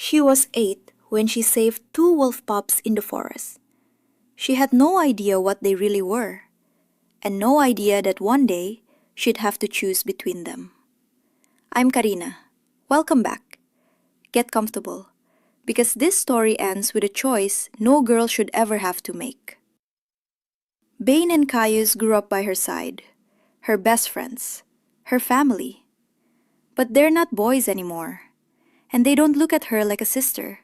She was 8 when she saved 2 wolf pups in the forest. She had no idea what they really were, and no idea that one day she'd have to choose between them. I'm Karina. Welcome back. Get comfortable, because this story ends with a choice no girl should ever have to make. Bane and Caius grew up by her side, her best friends, her family. But they're not boys anymore, and they don't look at her like a sister.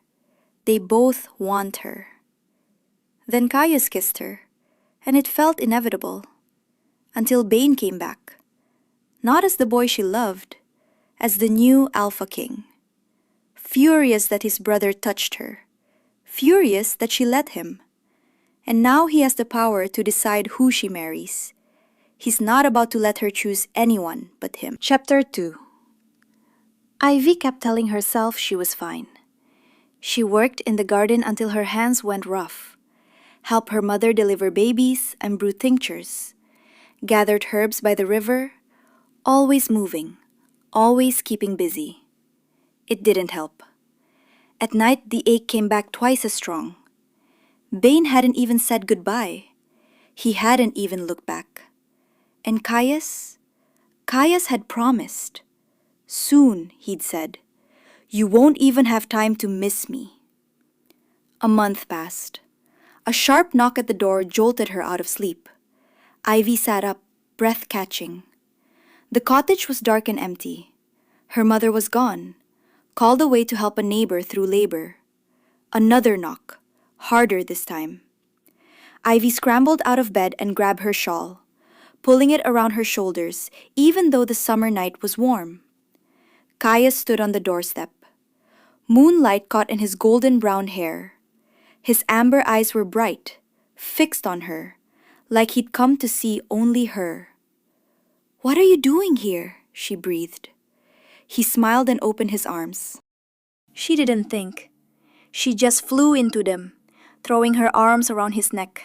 They both want her. Then Caius kissed her, and it felt inevitable, until Bane came back, not as the boy she loved, as the new Alpha King. Furious that his brother touched her, furious that she let him. And now he has the power to decide who she marries. He's not about to let her choose anyone but him. Chapter 2. Ivy kept telling herself she was fine. She worked in the garden until her hands went rough, helped her mother deliver babies and brew tinctures, gathered herbs by the river, always moving, always keeping busy. It didn't help. At night, the ache came back twice as strong. Bane hadn't even said goodbye. He hadn't even looked back. And Caius? Caius had promised. Soon, he'd said. You won't even have time to miss me. A month passed. A sharp knock at the door jolted her out of sleep. Ivy sat up, breath catching. The cottage was dark and empty. Her mother was gone, called away to help a neighbor through labor. Another knock, harder this time. Ivy scrambled out of bed and grabbed her shawl, pulling it around her shoulders even though the summer night was warm. Caius stood on the doorstep. Moonlight caught in his golden brown hair. His amber eyes were bright, fixed on her, like he'd come to see only her. "What are you doing here?" she breathed. He smiled and opened his arms. She didn't think. She just flew into them, throwing her arms around his neck.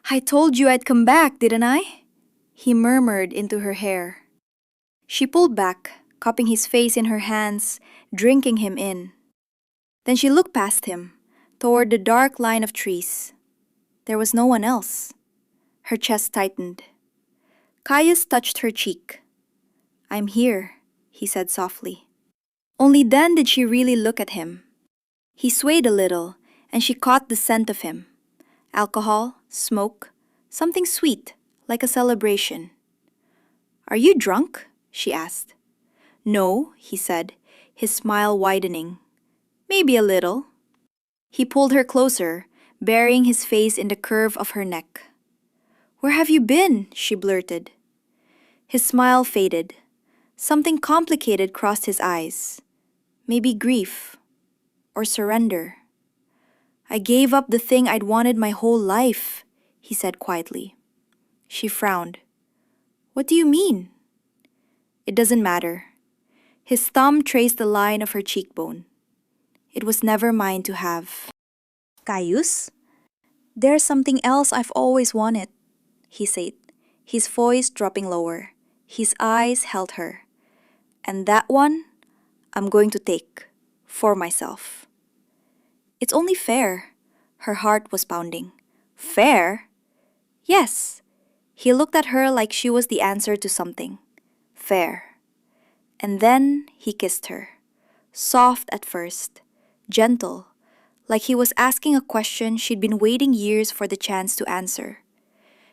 "I told you I'd come back, didn't I?" he murmured into her hair. She pulled back, cupping his face in her hands, drinking him in. Then she looked past him, toward the dark line of trees. There was no one else. Her chest tightened. Caius touched her cheek. "I'm here," he said softly. Only then did she really look at him. He swayed a little, and she caught the scent of him. Alcohol, smoke, something sweet, like a celebration. "Are you drunk?" she asked. "No," he said, his smile widening. "Maybe a little." He pulled her closer, burying his face in the curve of her neck. "Where have you been?" she blurted. His smile faded. Something complicated crossed his eyes. Maybe grief or surrender. "I gave up the thing I'd wanted my whole life," he said quietly. She frowned. "What do you mean?" "It doesn't matter." His thumb traced the line of her cheekbone. "It was never mine to have." "Caius? There's something else I've always wanted," he said, his voice dropping lower. His eyes held her. "And that one, I'm going to take, for myself." "It's only fair." Her heart was pounding. "Fair?" "Yes." He looked at her like she was the answer to something. "Fair." And then he kissed her. Soft at first, gentle, like he was asking a question she'd been waiting years for the chance to answer.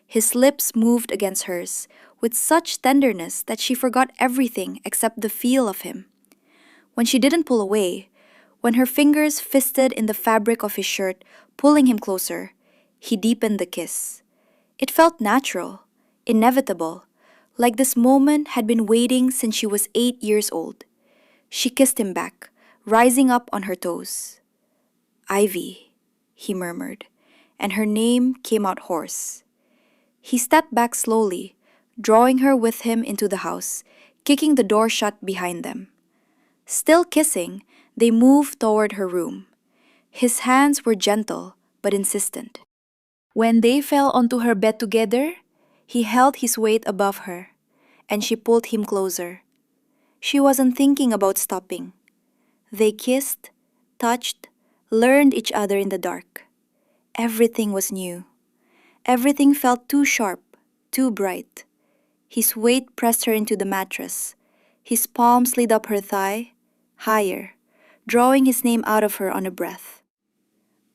His lips moved against hers with such tenderness that she forgot everything except the feel of him. When she didn't pull away, when her fingers fisted in the fabric of his shirt, pulling him closer, he deepened the kiss. It felt natural, inevitable, like this moment had been waiting since she was 8 years old. She kissed him back, rising up on her toes. "Ivy," he murmured, and her name came out hoarse. He stepped back slowly, drawing her with him into the house, kicking the door shut behind them. Still kissing, they moved toward her room. His hands were gentle but insistent. When they fell onto her bed together, he held his weight above her, and she pulled him closer. She wasn't thinking about stopping. They kissed, touched, learned each other in the dark. Everything was new. Everything felt too sharp, too bright. His weight pressed her into the mattress. His palm slid up her thigh, higher, drawing his name out of her on a breath.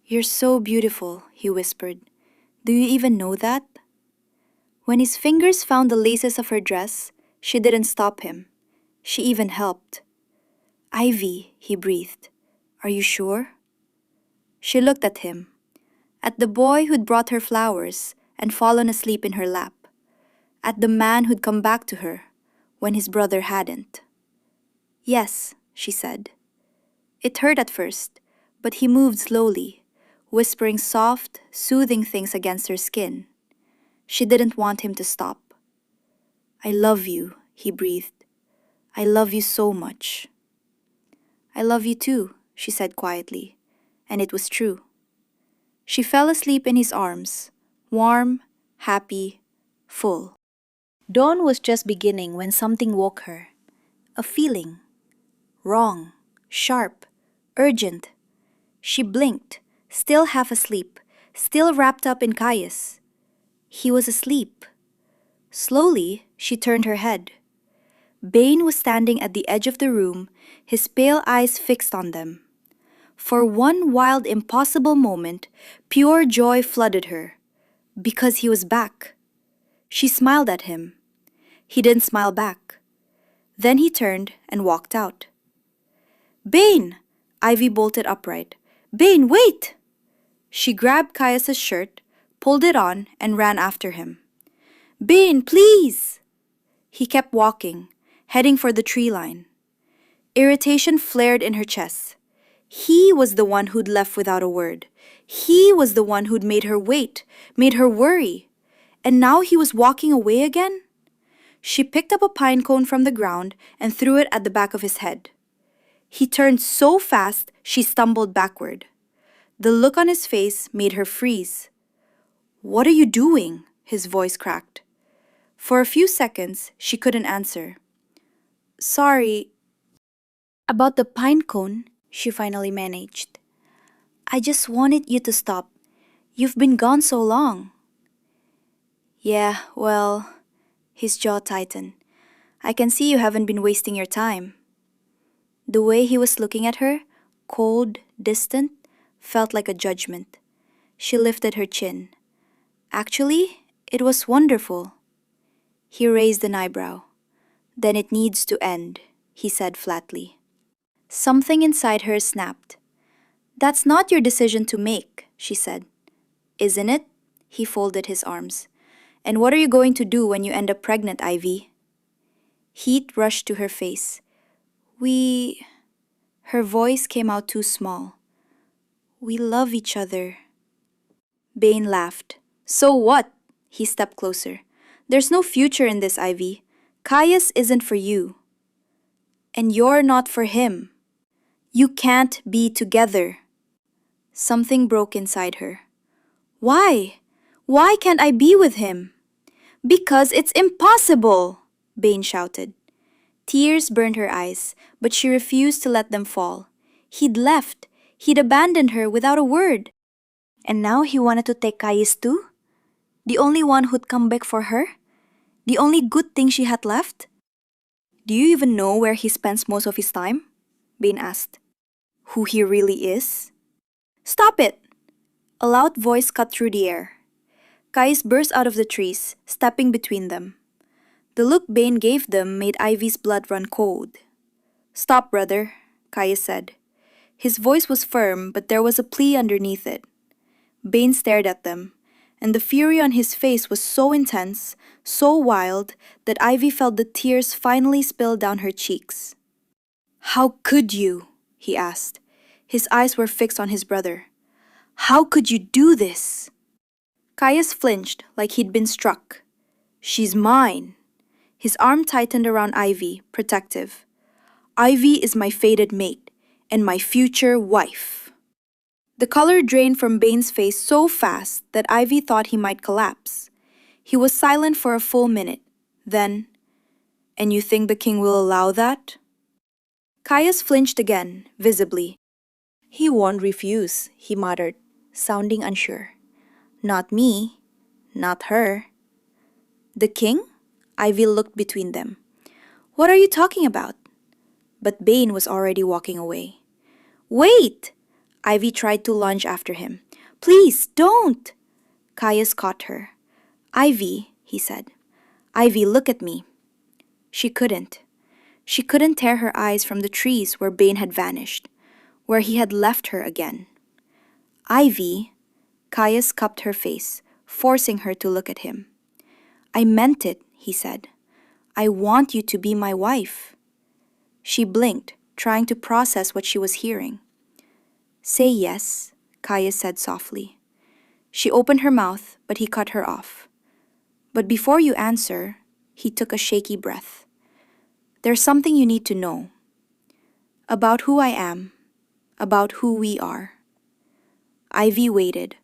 "You're so beautiful," he whispered. "Do you even know that?" When his fingers found the laces of her dress, she didn't stop him. She even helped. "Ivy," he breathed. "Are you sure?" She looked at him, at the boy who'd brought her flowers and fallen asleep in her lap, at the man who'd come back to her when his brother hadn't. "Yes," she said. It hurt at first, but he moved slowly, whispering soft, soothing things against her skin. She didn't want him to stop. "I love you," he breathed. "I love you so much." "I love you too," she said quietly, and it was true. She fell asleep in his arms, warm, happy, full. Dawn was just beginning when something woke her. A feeling. Wrong, sharp, urgent. She blinked, still half asleep, still wrapped up in Caius. He was asleep. Slowly, she turned her head. Bane was standing at the edge of the room, his pale eyes fixed on them. For one wild, impossible moment, pure joy flooded her. Because he was back. She smiled at him. He didn't smile back. Then he turned and walked out. "Bane!" Ivy bolted upright. "Bane, wait!" She grabbed Caius's shirt, pulled it on, and ran after him. "Bane, please!" He kept walking, heading for the tree line. Irritation flared in her chest. He was the one who'd left without a word. He was the one who'd made her wait, made her worry. And now he was walking away again? She picked up a pine cone from the ground and threw it at the back of his head. He turned so fast she stumbled backward. The look on his face made her freeze. "What are you doing?" his voice cracked. For a few seconds, she couldn't answer. "Sorry." "About the pine cone," she finally managed. "I just wanted you to stop. You've been gone so long." "Yeah, well," his jaw tightened. "I can see you haven't been wasting your time." The way he was looking at her, cold, distant, felt like a judgment. She lifted her chin. "Actually, it was wonderful." He raised an eyebrow. "Then it needs to end," he said flatly. Something inside her snapped. "That's not your decision to make," she said. "Isn't it?" He folded his arms. "And what are you going to do when you end up pregnant, Ivy?" Heat rushed to her face. "We..." Her voice came out too small. "We love each other." Bane laughed. "So what?" He stepped closer. "There's no future in this, Ivy. Caius isn't for you. And you're not for him. You can't be together." Something broke inside her. "Why? Why can't I be with him?" "Because it's impossible!" Bane shouted. Tears burned her eyes, but she refused to let them fall. He'd left. He'd abandoned her without a word. And now he wanted to take Caius too? The only one who'd come back for her? The only good thing she had left? "Do you even know where he spends most of his time?" Bane asked. "Who he really is?" "Stop it!" A loud voice cut through the air. Caius burst out of the trees, stepping between them. The look Bane gave them made Ivy's blood run cold. "Stop, brother," Caius said. His voice was firm, but there was a plea underneath it. Bane stared at them, and the fury on his face was so intense, so wild, that Ivy felt the tears finally spill down her cheeks. "How could you?" he asked. His eyes were fixed on his brother. "How could you do this?" Caius flinched like he'd been struck. "She's mine." His arm tightened around Ivy, protective. "Ivy is my fated mate, and my future wife." The color drained from Bane's face so fast that Ivy thought he might collapse. He was silent for a full minute. Then, "And you think the king will allow that?" Caius flinched again, visibly. He won't refuse, he muttered, sounding unsure. Not me, not her. The king? Ivy looked between them. What are you talking about? But Bane was already walking away. Wait! Ivy tried to lunge after him. Please, don't! Caius caught her. Ivy, he said. Ivy, look at me. She couldn't. She couldn't tear her eyes from the trees where Bane had vanished, where he had left her again. Ivy, Caius cupped her face, forcing her to look at him. I meant it, he said. I want you to be my wife. She blinked, trying to process what she was hearing. Say yes, Caius said softly. She opened her mouth, but he cut her off. But before you answer, he took a shaky breath. There's something you need to know. About who I am, about who we are. Ivy waited,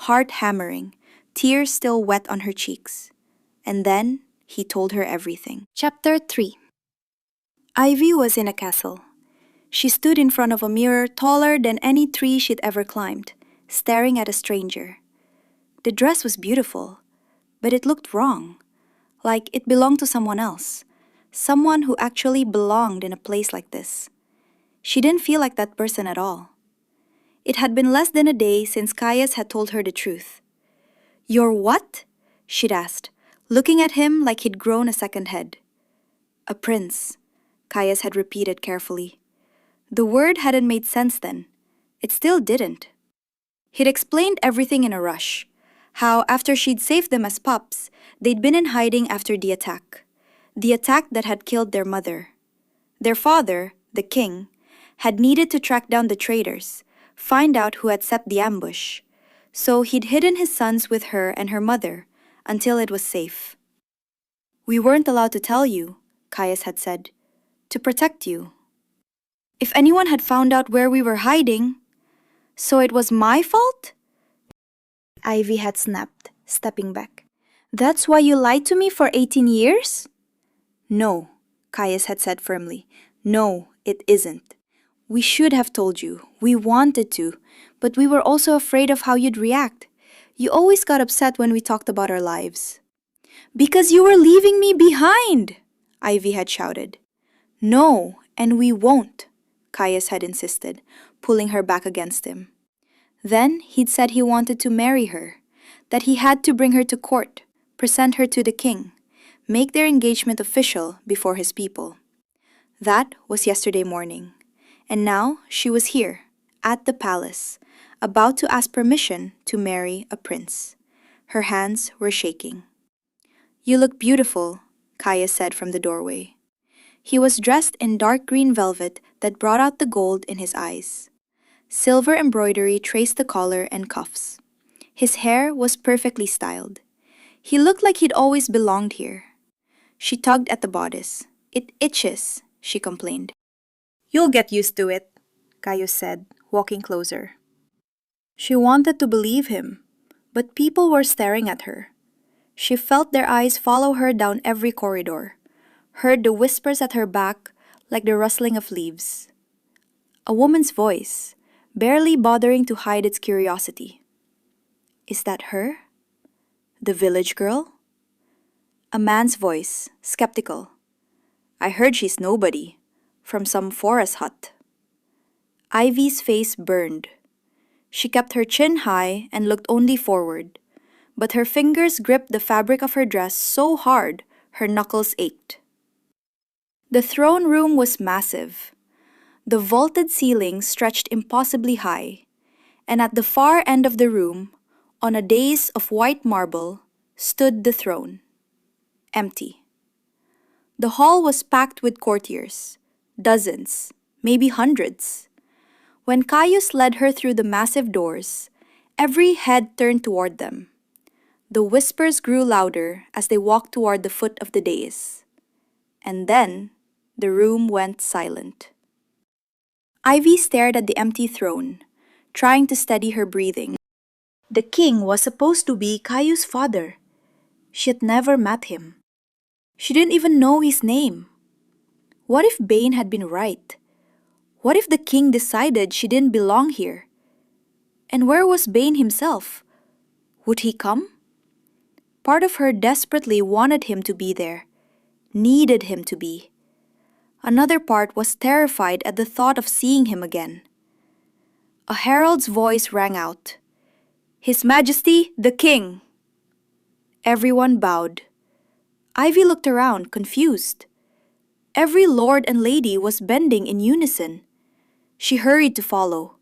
heart hammering, tears still wet on her cheeks. And then he told her everything. Chapter 3. Ivy was in a castle. She stood in front of a mirror taller than any tree she'd ever climbed, staring at a stranger. The dress was beautiful, but it looked wrong, like it belonged to someone else, someone who actually belonged in a place like this. She didn't feel like that person at all. It had been less than a day since Caius had told her the truth. You're what? She'd asked, looking at him like he'd grown a second head. A prince, Caius had repeated carefully. The word hadn't made sense then. It still didn't. He'd explained everything in a rush. How, after she'd saved them as pups, they'd been in hiding after the attack. The attack that had killed their mother. Their father, the king, had needed to track down the traitors, find out who had set the ambush. So he'd hidden his sons with her and her mother until it was safe. We weren't allowed to tell you, Caius had said, to protect you. If anyone had found out where we were hiding, so it was my fault? Ivy had snapped, stepping back. That's why you lied to me for 18 years? No, Caius had said firmly. No, it isn't. We should have told you. We wanted to, but we were also afraid of how you'd react. You always got upset when we talked about our lives. Because you were leaving me behind, Ivy had shouted. No, and we won't, Caius had insisted, pulling her back against him. Then he'd said he wanted to marry her, that he had to bring her to court, present her to the king, make their engagement official before his people. That was yesterday morning, and now she was here, at the palace, about to ask permission to marry a prince. Her hands were shaking. You look beautiful, Caius said from the doorway. He was dressed in dark green velvet that brought out the gold in his eyes. Silver embroidery traced the collar and cuffs. His hair was perfectly styled. He looked like he'd always belonged here. She tugged at the bodice. It itches, she complained. You'll get used to it, Caius said, walking closer. She wanted to believe him, but people were staring at her. She felt their eyes follow her down every corridor, heard the whispers at her back like the rustling of leaves. A woman's voice, barely bothering to hide its curiosity. Is that her? The village girl? A man's voice, skeptical. I heard she's nobody, from some forest hut. Ivy's face burned. She kept her chin high and looked only forward, but her fingers gripped the fabric of her dress so hard her knuckles ached. The throne room was massive. The vaulted ceiling stretched impossibly high, and at the far end of the room, on a dais of white marble, stood the throne. Empty. The hall was packed with courtiers, dozens, maybe hundreds. When Caius led her through the massive doors, every head turned toward them. The whispers grew louder as they walked toward the foot of the dais. And then, the room went silent. Ivy stared at the empty throne, trying to steady her breathing. The king was supposed to be Caius' father. She had never met him. She didn't even know his name. What if Bane had been right? What if the king decided she didn't belong here? And where was Bane himself? Would he come? Part of her desperately wanted him to be there, needed him to be. Another part was terrified at the thought of seeing him again. A herald's voice rang out. "His Majesty, the King!" Everyone bowed. Ivy looked around, confused. Every lord and lady was bending in unison. She hurried to follow.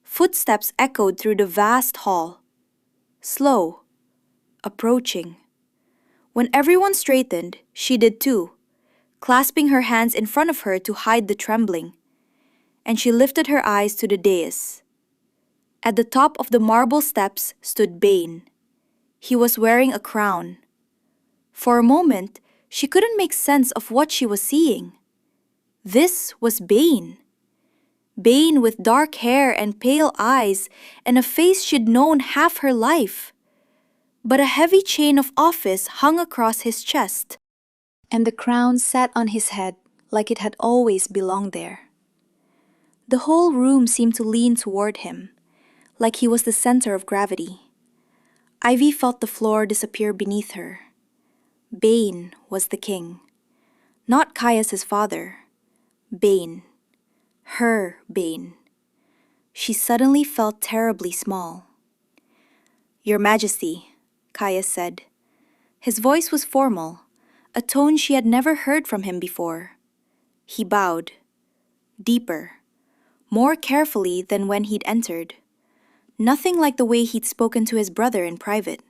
Footsteps echoed through the vast hall. Slow, approaching. When everyone straightened, she did too, clasping her hands in front of her to hide the trembling. And she lifted her eyes to the dais. At the top of the marble steps stood Bane. He was wearing a crown. For a moment, she couldn't make sense of what she was seeing. This was Bane. Bane with dark hair and pale eyes and a face she'd known half her life. But a heavy chain of office hung across his chest, and the crown sat on his head like it had always belonged there. The whole room seemed to lean toward him, like he was the center of gravity. Ivy felt the floor disappear beneath her. Bane was the king. Not Caius's father. Bane. Her Bane. She suddenly felt terribly small. "Your Majesty," Caius said. His voice was formal, a tone she had never heard from him before. He bowed. Deeper. More carefully than when he'd entered. Nothing like the way he'd spoken to his brother in private.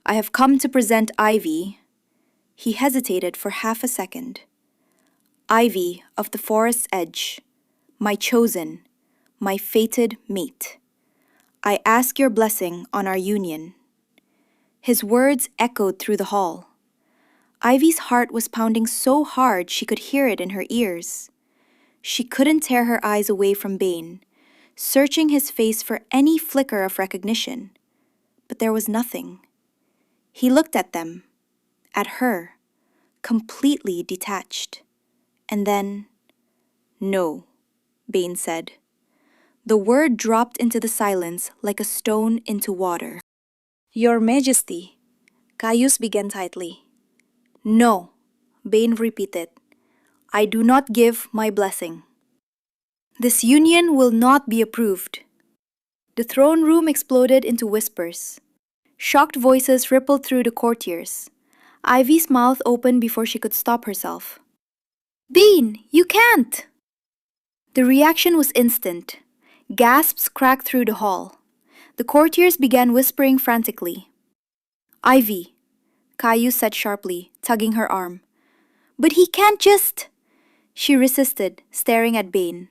"I have come to present Ivy." He hesitated for half a second. "Ivy of the forest's edge, my chosen, my fated mate. I ask your blessing on our union." His words echoed through the hall. Ivy's heart was pounding so hard she could hear it in her ears. She couldn't tear her eyes away from Bane, searching his face for any flicker of recognition. But there was nothing. He looked at them, at her, completely detached. And then, "No," Bane said. The word dropped into the silence like a stone into water. "Your Majesty," Caius began tightly. "No," Bane repeated. "I do not give my blessing. This union will not be approved." The throne room exploded into whispers. Shocked voices rippled through the courtiers. Ivy's mouth opened before she could stop herself. "Bane, you can't!" The reaction was instant. Gasps cracked through the hall. The courtiers began whispering frantically. "Ivy," Caius said sharply, tugging her arm. "But he can't just—" She resisted, staring at Bane.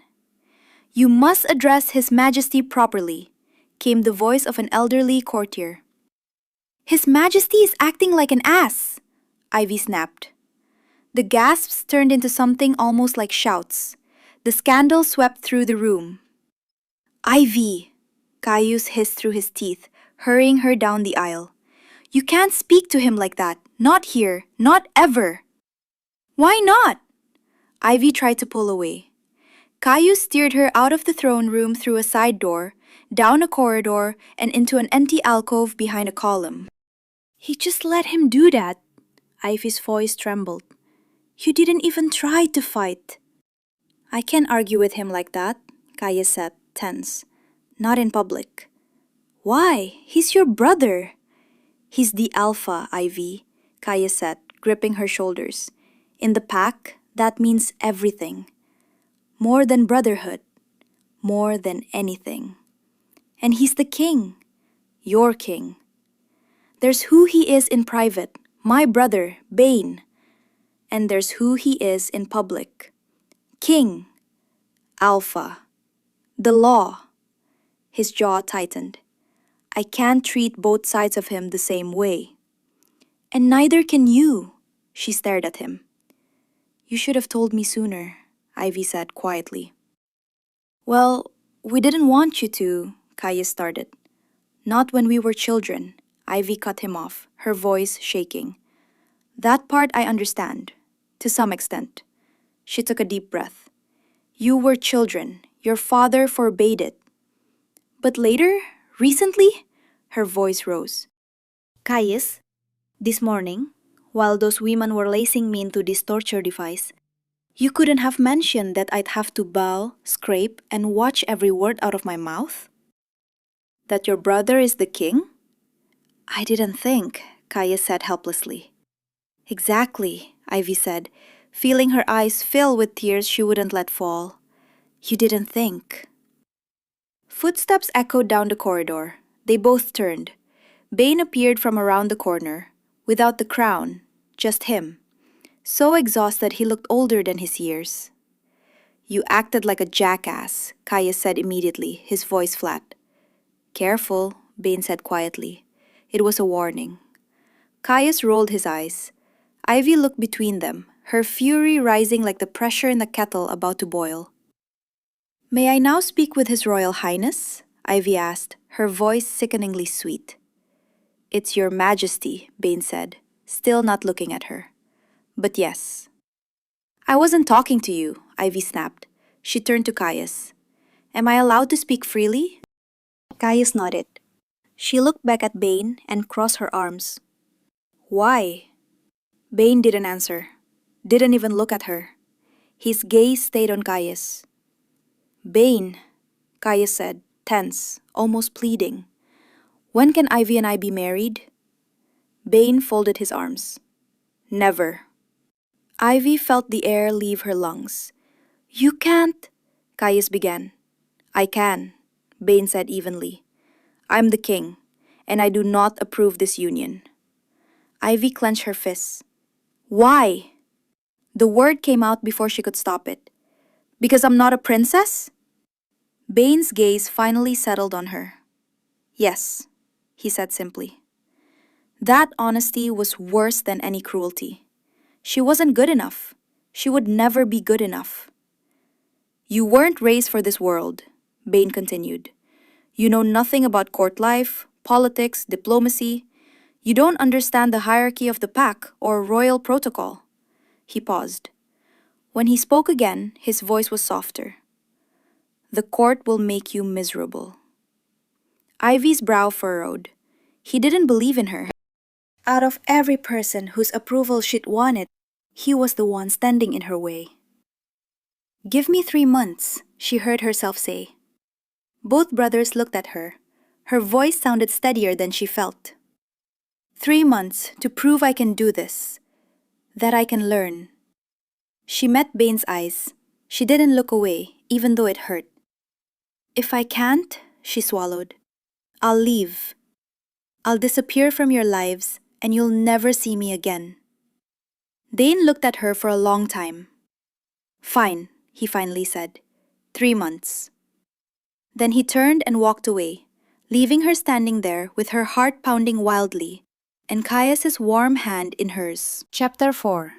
"You must address His Majesty properly," came the voice of an elderly courtier. "His Majesty is acting like an ass," Ivy snapped. The gasps turned into something almost like shouts. The scandal swept through the room. "Ivy," Caius hissed through his teeth, hurrying her down the aisle. "You can't speak to him like that. Not here. Not ever." "Why not?" Ivy tried to pull away. Caius steered her out of the throne room through a side door, down a corridor, and into an empty alcove behind a column. "He just let him do that." Ivy's voice trembled. "You didn't even try to fight." "I can't argue with him like that," Caius said, tense. "Not in public." "Why? He's your brother." "He's the alpha, Ivy," Caius said, gripping her shoulders. "In the pack, that means everything. More than brotherhood. More than anything. And he's the king. Your king. There's who he is in private, my brother, Bane. And there's who he is in public. King. Alpha. The law." His jaw tightened. "I can't treat both sides of him the same way." "And neither can you," she stared at him. "You should have told me sooner," Ivy said quietly. "Well, we didn't want you to," Caius started. "Not when we were children," Ivy cut him off, her voice shaking. "That part I understand, to some extent." She took a deep breath. You were children. Your father forbade it. But later, recently, her voice rose. Caius, this morning, while those women were lacing me into this torture device, you couldn't have mentioned that I'd have to bow, scrape, and watch every word out of my mouth? That your brother is the king? I didn't think, Caius said helplessly. Exactly, Ivy said, feeling her eyes fill with tears she wouldn't let fall. You didn't think. Footsteps echoed down the corridor. They both turned. Bane appeared from around the corner, without the crown, just him. So exhausted he looked older than his years. You acted like a jackass, Caius said immediately, his voice flat. Careful, Bane said quietly. It was a warning. Caius rolled his eyes. Ivy looked between them, her fury rising like the pressure in a kettle about to boil. May I now speak with His Royal Highness? Ivy asked, her voice sickeningly sweet. It's your Majesty, Bane said, still not looking at her. But yes. I wasn't talking to you, Ivy snapped. She turned to Caius. Am I allowed to speak freely? Caius nodded. She looked back at Bane and crossed her arms. Why? Bane didn't answer, didn't even look at her. His gaze stayed on Caius. Bane, Caius said, tense, almost pleading. When can Ivy and I be married? Bane folded his arms. Never. Ivy felt the air leave her lungs. You can't, Caius began. I can, Bane said evenly. I'm the king, and I do not approve this union. Ivy clenched her fists. Why? The word came out before she could stop it. Because I'm not a princess? Bane's gaze finally settled on her. Yes, he said simply. That honesty was worse than any cruelty. She wasn't good enough. She would never be good enough. You weren't raised for this world, Bane continued. You know nothing about court life, politics, diplomacy. You don't understand the hierarchy of the pack or royal protocol. He paused. When he spoke again, his voice was softer. The court will make you miserable. Ivy's brow furrowed. He didn't believe in her. Out of every person whose approval she'd wanted, he was the one standing in her way. Give me 3 months, she heard herself say. Both brothers looked at her. Her voice sounded steadier than she felt. 3 months to prove I can do this, that I can learn. She met Bane's eyes. She didn't look away, even though it hurt. If I can't, she swallowed, I'll leave. I'll disappear from your lives, and you'll never see me again. Dane looked at her for a long time. Fine, he finally said. 3 months. Then he turned and walked away, leaving her standing there with her heart pounding wildly, and Caius's warm hand in hers. Chapter 4.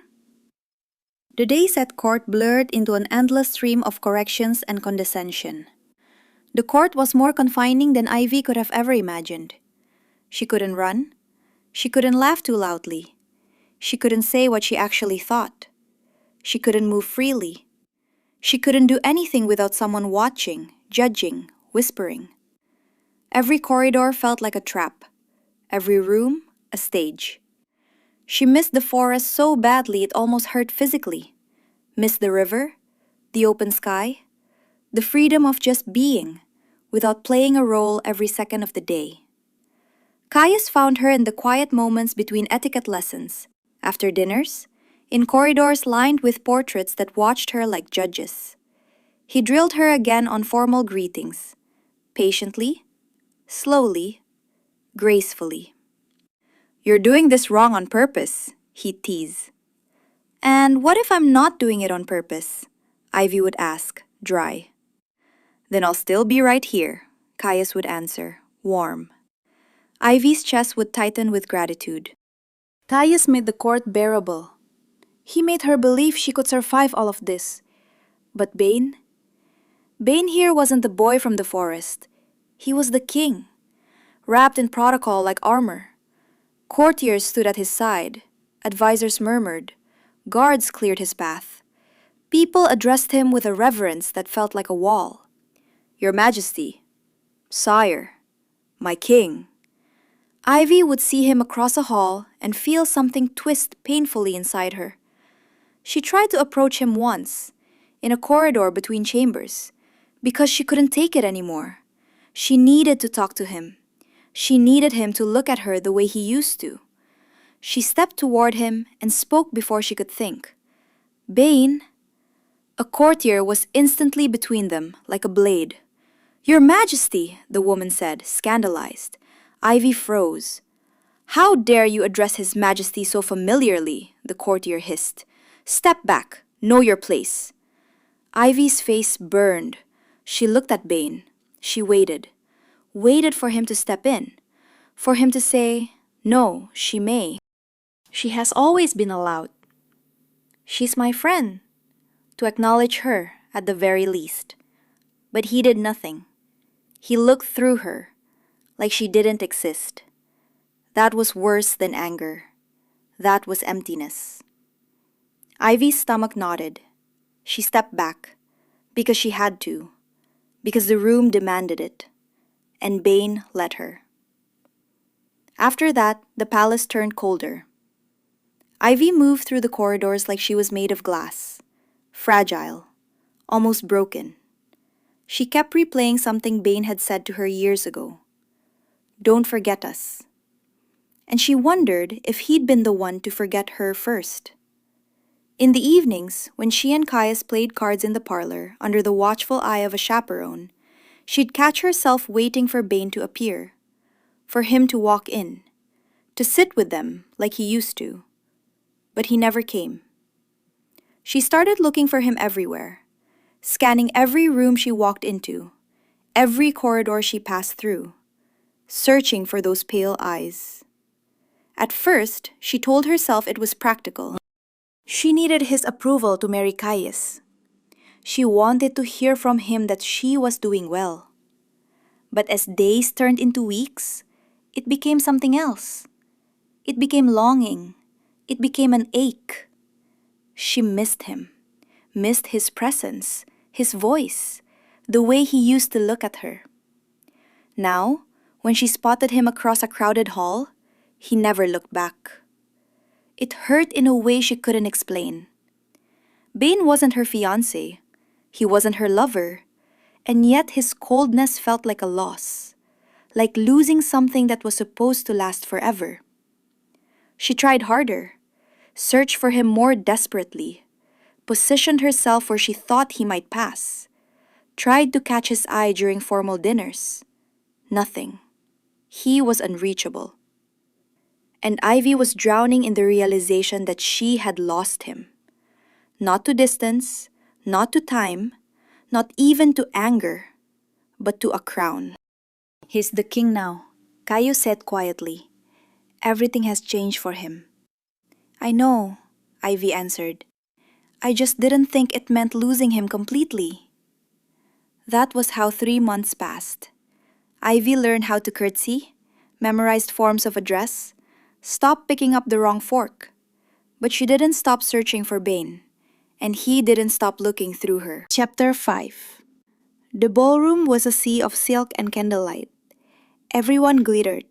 The days at court blurred into an endless stream of corrections and condescension. The court was more confining than Ivy could have ever imagined. She couldn't run. She couldn't laugh too loudly. She couldn't say what she actually thought. She couldn't move freely. She couldn't do anything without someone watching, judging, whispering. Every corridor felt like a trap. Every room, a stage. She missed the forest so badly it almost hurt physically. Missed the river, the open sky, the freedom of just being, without playing a role every second of the day. Caius found her in the quiet moments between etiquette lessons, after dinners, in corridors lined with portraits that watched her like judges. He drilled her again on formal greetings, patiently, slowly, gracefully. You're doing this wrong on purpose, he'd tease. And what if I'm not doing it on purpose? Ivy would ask, dry. Then I'll still be right here, Caius would answer, warm. Ivy's chest would tighten with gratitude. Caius made the court bearable. He made her believe she could survive all of this. But Bane? Bane here wasn't the boy from the forest. He was the king, wrapped in protocol like armor. Courtiers stood at his side. Advisors murmured. Guards cleared his path. People addressed him with a reverence that felt like a wall. "Your Majesty," "Sire," "My King." Ivy would see him across a hall and feel something twist painfully inside her. She tried to approach him once, in a corridor between chambers, because she couldn't take it anymore. She needed to talk to him. She needed him to look at her the way he used to. She stepped toward him and spoke before she could think. "Bane." A courtier was instantly between them, like a blade. "Your Majesty," the woman said, scandalized. Ivy froze. "How dare you address His Majesty so familiarly?" the courtier hissed. "Step back. Know your place." Ivy's face burned. She looked at Bane. She waited. Waited for him to step in. For him to say, "No, she may. She has always been allowed. She's my friend." To acknowledge her, at the very least. But he did nothing. He looked through her, like she didn't exist. That was worse than anger. That was emptiness. Ivy's stomach knotted. She stepped back, because she had to, because the room demanded it, and Bane let her. After that, the palace turned colder. Ivy moved through the corridors like she was made of glass, fragile, almost broken. She kept replaying something Bane had said to her years ago. "Don't forget us." And she wondered if he'd been the one to forget her first. In the evenings, when she and Caius played cards in the parlor under the watchful eye of a chaperone, she'd catch herself waiting for Bane to appear, for him to walk in, to sit with them like he used to. But he never came. She started looking for him everywhere, scanning every room she walked into, every corridor she passed through, searching for those pale eyes. At first, she told herself it was practical. She needed his approval to marry Caius. She wanted to hear from him that she was doing well. But as days turned into weeks, it became something else. It became longing. It became an ache. She missed him, missed his presence, his voice, the way he used to look at her. Now, when she spotted him across a crowded hall, he never looked back. It hurt in a way she couldn't explain. Bane wasn't her fiancé. He wasn't her lover. And yet his coldness felt like a loss, like losing something that was supposed to last forever. She tried harder, searched for him more desperately, positioned herself where she thought he might pass, tried to catch his eye during formal dinners. Nothing. He was unreachable. And Ivy was drowning in the realization that she had lost him. Not to distance, not to time, not even to anger, but to a crown. "He's the king now," Caius said quietly. "Everything has changed for him." "I know," Ivy answered. "I just didn't think it meant losing him completely." That was how 3 months passed. Ivy learned how to curtsy, memorized forms of address, stopped picking up the wrong fork. But she didn't stop searching for Bane, and he didn't stop looking through her. Chapter 5. The ballroom was a sea of silk and candlelight. Everyone glittered,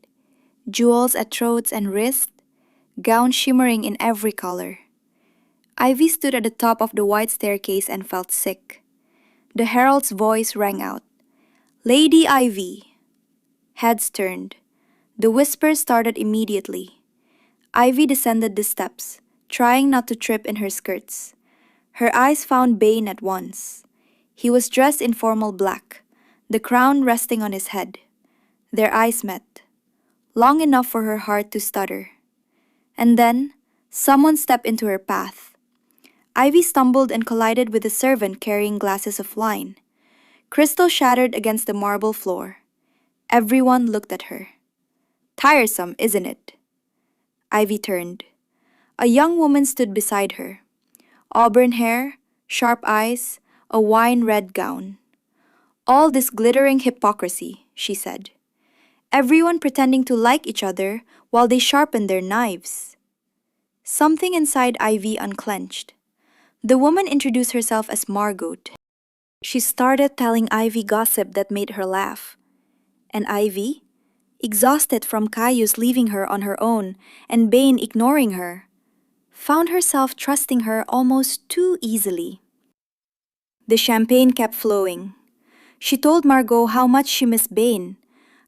jewels at throats and wrists, gowns shimmering in every color. Ivy stood at the top of the wide staircase and felt sick. The herald's voice rang out, "Lady Ivy." Heads turned. The whispers started immediately. Ivy descended the steps, trying not to trip in her skirts. Her eyes found Bane at once. He was dressed in formal black, the crown resting on his head. Their eyes met, long enough for her heart to stutter. And then, someone stepped into her path. Ivy stumbled and collided with a servant carrying glasses of wine. Crystal shattered against the marble floor. Everyone looked at her. "Tiresome, isn't it?" Ivy turned. A young woman stood beside her. Auburn hair, sharp eyes, a wine-red gown. "All this glittering hypocrisy," she said. "Everyone pretending to like each other while they sharpen their knives." Something inside Ivy unclenched. The woman introduced herself as Margot. She started telling Ivy gossip that made her laugh. And Ivy, exhausted from Caius leaving her on her own and Bane ignoring her, found herself trusting her almost too easily. The champagne kept flowing. She told Margot how much she missed Bane,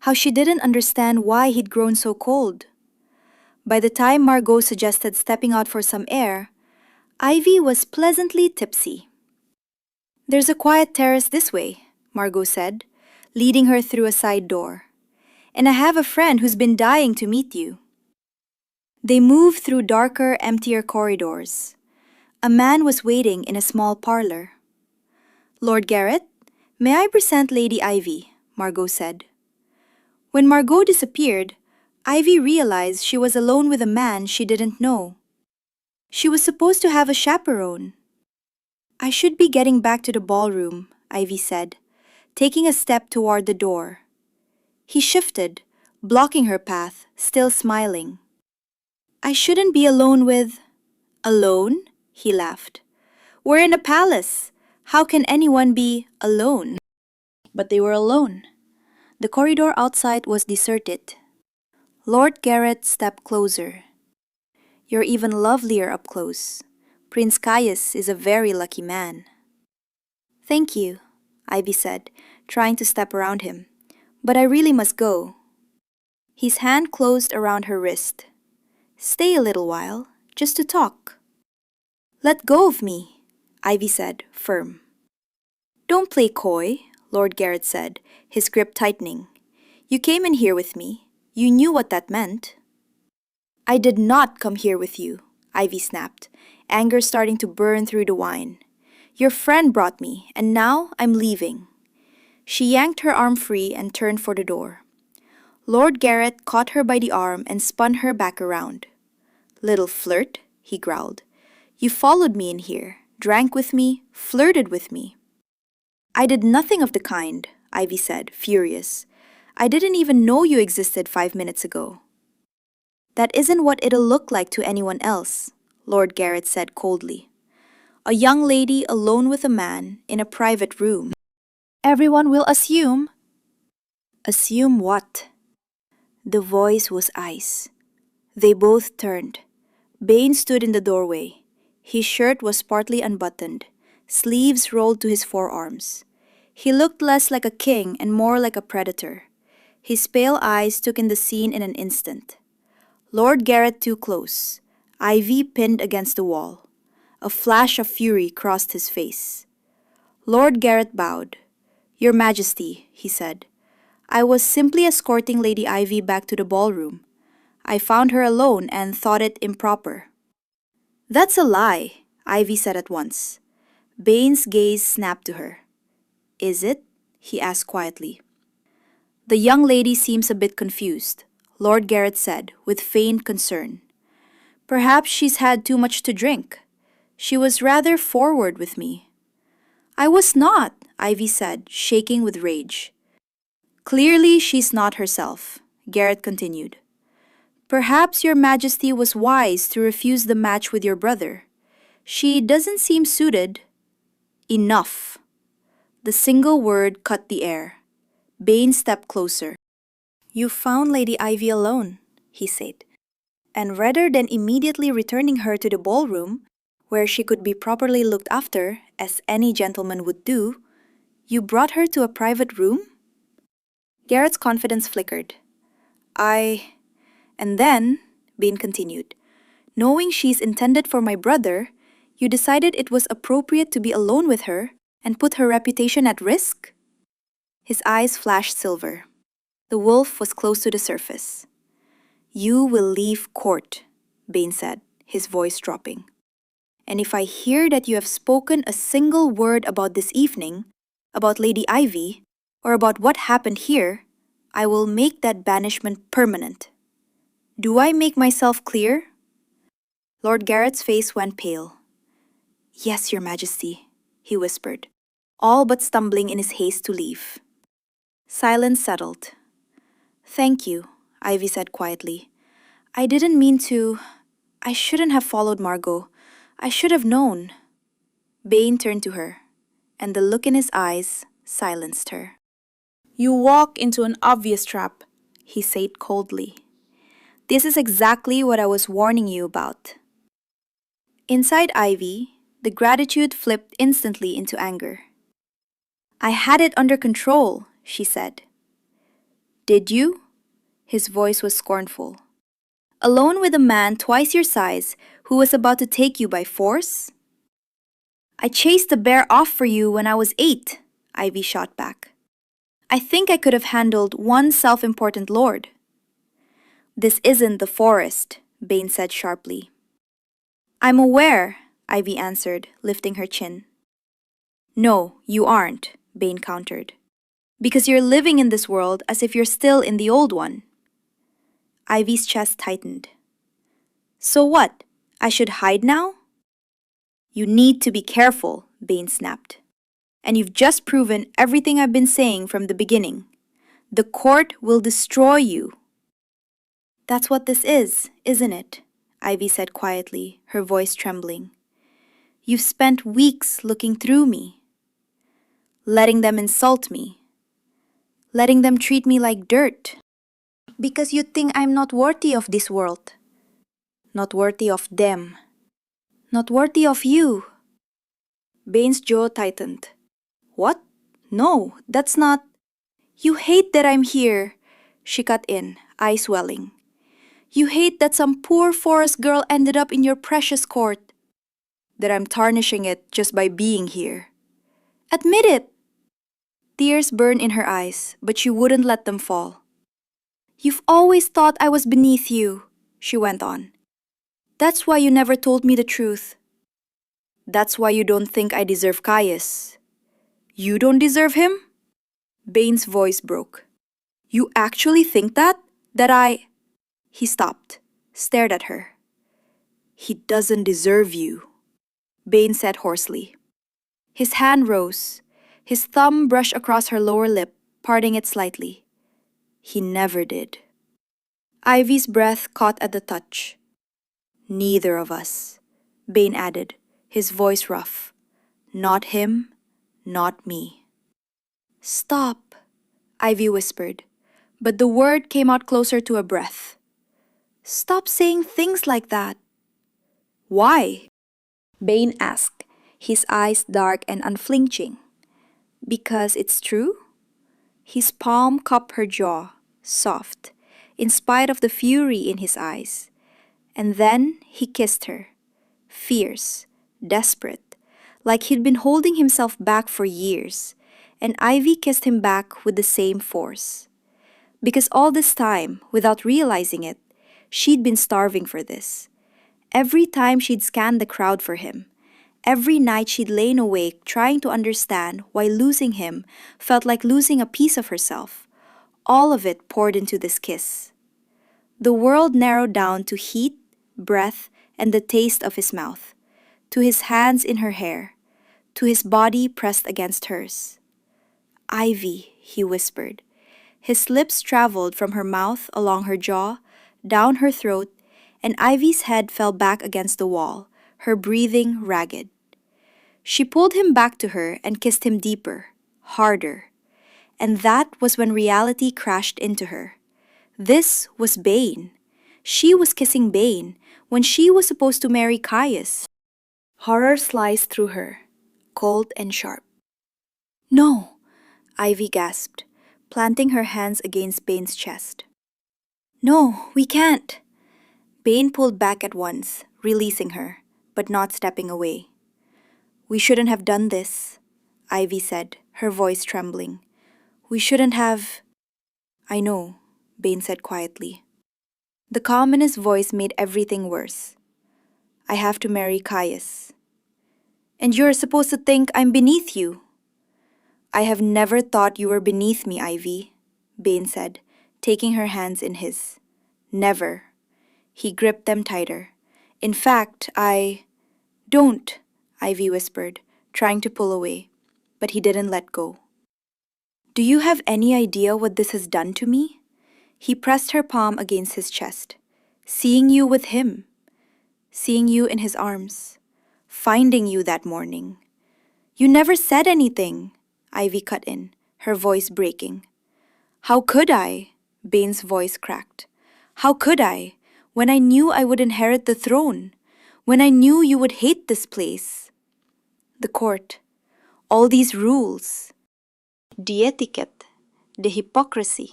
how she didn't understand why he'd grown so cold. By the time Margot suggested stepping out for some air, Ivy was pleasantly tipsy. "There's a quiet terrace this way," Margot said, leading her through a side door. "And I have a friend who's been dying to meet you." They moved through darker, emptier corridors. A man was waiting in a small parlor. "Lord Garrett, may I present Lady Ivy," Margot said. When Margot disappeared, Ivy realized she was alone with a man she didn't know. She was supposed to have a chaperone. "I should be getting back to the ballroom," Ivy said, taking a step toward the door. He shifted, blocking her path, still smiling. "I shouldn't be alone with—" "Alone?" he laughed. "We're in a palace. How can anyone be alone?" But they were alone. The corridor outside was deserted. Lord Garrett stepped closer. "You're even lovelier up close. Prince Caius is a very lucky man." "Thank you," Ivy said, trying to step around him. "But I really must go." His hand closed around her wrist. "Stay a little while, just to talk." "Let go of me," Ivy said, firm. "Don't play coy," Lord Garrett said, his grip tightening. "You came in here with me. You knew what that meant." "I did not come here with you," Ivy snapped, anger starting to burn through the wine. "Your friend brought me, and now I'm leaving." She yanked her arm free and turned for the door. Lord Garrett caught her by the arm and spun her back around. "Little flirt," he growled. "You followed me in here, drank with me, flirted with me." "I did nothing of the kind," Ivy said, furious. "I didn't even know you existed 5 minutes ago." "That isn't what it'll look like to anyone else," Lord Garrett said coldly. "A young lady alone with a man in a private room. Everyone will assume—" "Assume what?" The voice was ice. They both turned. Bane stood in the doorway. His shirt was partly unbuttoned, sleeves rolled to his forearms. He looked less like a king and more like a predator. His pale eyes took in the scene in an instant. Lord Garrett too close, Ivy pinned against the wall. A flash of fury crossed his face. Lord Garrett bowed. "Your Majesty," he said, "I was simply escorting Lady Ivy back to the ballroom. I found her alone and thought it improper." "That's a lie," Ivy said at once. Bane's gaze snapped to her. "Is it?" he asked quietly. "The young lady seems a bit confused," Lord Garrett said with feigned concern. "Perhaps she's had too much to drink. She was rather forward with me." "I was not," Ivy said, shaking with rage. "Clearly she's not herself," Garrett continued. "Perhaps your Majesty was wise to refuse the match with your brother. She doesn't seem suited." "Enough." The single word cut the air. Bane stepped closer. "You found Lady Ivy alone," he said, "and rather than immediately returning her to the ballroom, where she could be properly looked after, as any gentleman would do, you brought her to a private room?" Garrett's confidence flickered. And then," Bane continued, "knowing she's intended for my brother, you decided it was appropriate to be alone with her and put her reputation at risk?" His eyes flashed silver. The wolf was close to the surface. "You will leave court," Bane said, his voice dropping. "And if I hear that you have spoken a single word about this evening, about Lady Ivy, or about what happened here, I will make that banishment permanent. Do I make myself clear?" Lord Garrett's face went pale. "Yes, Your Majesty," he whispered, all but stumbling in his haste to leave. Silence settled. "Thank you," Ivy said quietly. "I didn't mean to. I shouldn't have followed Margot. I should have known." Bane turned to her, and the look in his eyes silenced her. "You walk into an obvious trap," he said coldly. "This is exactly what I was warning you about." Inside Ivy, the gratitude flipped instantly into anger. "I had it under control," she said. "Did you?" His voice was scornful. "Alone with a man twice your size who was about to take you by force?" "I chased the bear off for you when I was 8, Ivy shot back. "I think I could have handled one self-important lord." "This isn't the forest," Bane said sharply. "I'm aware," Ivy answered, lifting her chin. "No, you aren't," Bane countered. "Because you're living in this world as if you're still in the old one." Ivy's chest tightened. "So what? I should hide now?" "You need to be careful," Bane snapped. "And you've just proven everything I've been saying from the beginning. The court will destroy you." "That's what this is, isn't it?" Ivy said quietly, her voice trembling. "You've spent weeks looking through me, letting them insult me, letting them treat me like dirt, because you think I'm not worthy of this world, not worthy of them, not worthy of you." Bane's jaw tightened. "What? No, that's not—" "You hate that I'm here," she cut in, eyes welling. "You hate that some poor forest girl ended up in your precious court. That I'm tarnishing it just by being here. Admit it!" Tears burned in her eyes, but she wouldn't let them fall. "You've always thought I was beneath you," she went on. "That's why you never told me the truth. That's why you don't think I deserve Caius." "You don't deserve him?" Bane's voice broke. "You actually think that? That I—" He stopped, stared at her. "He doesn't deserve you," Bane said hoarsely. His hand rose. His thumb brushed across her lower lip, parting it slightly. "He never did." Ivy's breath caught at the touch. "Neither of us," Bane added, his voice rough. "Not him, not me." "Stop," Ivy whispered, but the word came out closer to a breath. "Stop saying things like that." "Why?" Bane asked, his eyes dark and unflinching. "Because it's true?" His palm cupped her jaw, soft, in spite of the fury in his eyes. And then he kissed her, fierce, desperate, like he'd been holding himself back for years, and Ivy kissed him back with the same force. Because all this time, without realizing it, she'd been starving for this. Every time she'd scanned the crowd for him, every night she'd lain awake trying to understand why losing him felt like losing a piece of herself. All of it poured into this kiss. The world narrowed down to heat, breath, and the taste of his mouth, to his hands in her hair, to his body pressed against hers. "Ivy," he whispered. His lips traveled from her mouth along her jaw, down her throat, and Ivy's head fell back against the wall, her breathing ragged. She pulled him back to her and kissed him deeper, harder. And that was when reality crashed into her. This was Bane. She was kissing Bane when she was supposed to marry Caius. Horror sliced through her, cold and sharp. "No," Ivy gasped, planting her hands against Bane's chest. "No, we can't." Bane pulled back at once, releasing her, but not stepping away. "We shouldn't have done this," Ivy said, her voice trembling. "We shouldn't have—" "I know," Bane said quietly. The calm in his voice made everything worse. "I have to marry Caius." "And you're supposed to think I'm beneath you." "I have never thought you were beneath me, Ivy," Bane said, taking her hands in his. "Never." He gripped them tighter. "In fact, I—" "Don't," Ivy whispered, trying to pull away, but he didn't let go. "Do you have any idea what this has done to me?" He pressed her palm against his chest. "Seeing you with him. Seeing you in his arms. Finding you that morning. You never said anything, Ivy cut in, her voice breaking. How could I? Bane's voice cracked. How could I, when I knew I would inherit the throne, when I knew you would hate this place? The court, all these rules, the etiquette, the hypocrisy.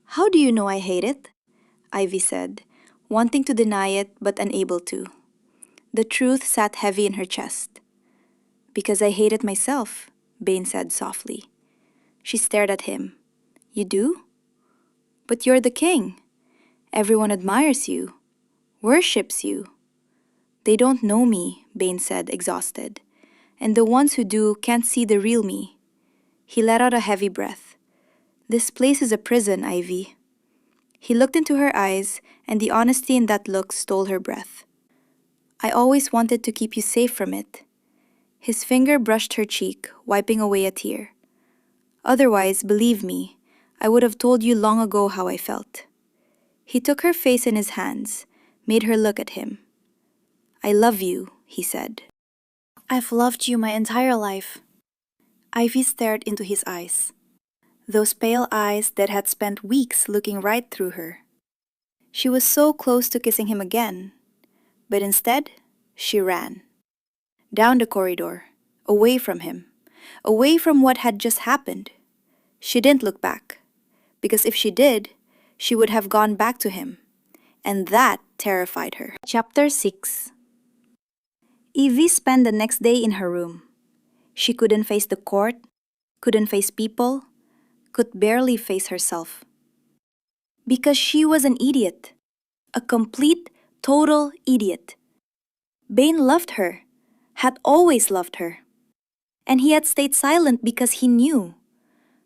How do you know I hate it? Ivy said, wanting to deny it but unable to. The truth sat heavy in her chest. Because I hate it myself, Bane said softly. She stared at him. You do? But you're the king. Everyone admires you, worships you. They don't know me, Bane said, exhausted. And the ones who do can't see the real me. He let out a heavy breath. This place is a prison, Ivy. He looked into her eyes, and the honesty in that look stole her breath. I always wanted to keep you safe from it. His finger brushed her cheek, wiping away a tear. Otherwise, believe me, I would have told you long ago how I felt. He took her face in his hands, made her look at him. I love you, he said. I've loved you my entire life. Ivy stared into his eyes. Those pale eyes that had spent weeks looking right through her. She was so close to kissing him again, but instead, she ran. Down the corridor, away from him, away from what had just happened. She didn't look back, because if she did, she would have gone back to him, and that terrified her. Chapter 6. Evie spent the next day in her room. She couldn't face the court, couldn't face people, could barely face herself. Because she was an idiot. A complete, total idiot. Bane loved her, had always loved her. And he had stayed silent because he knew.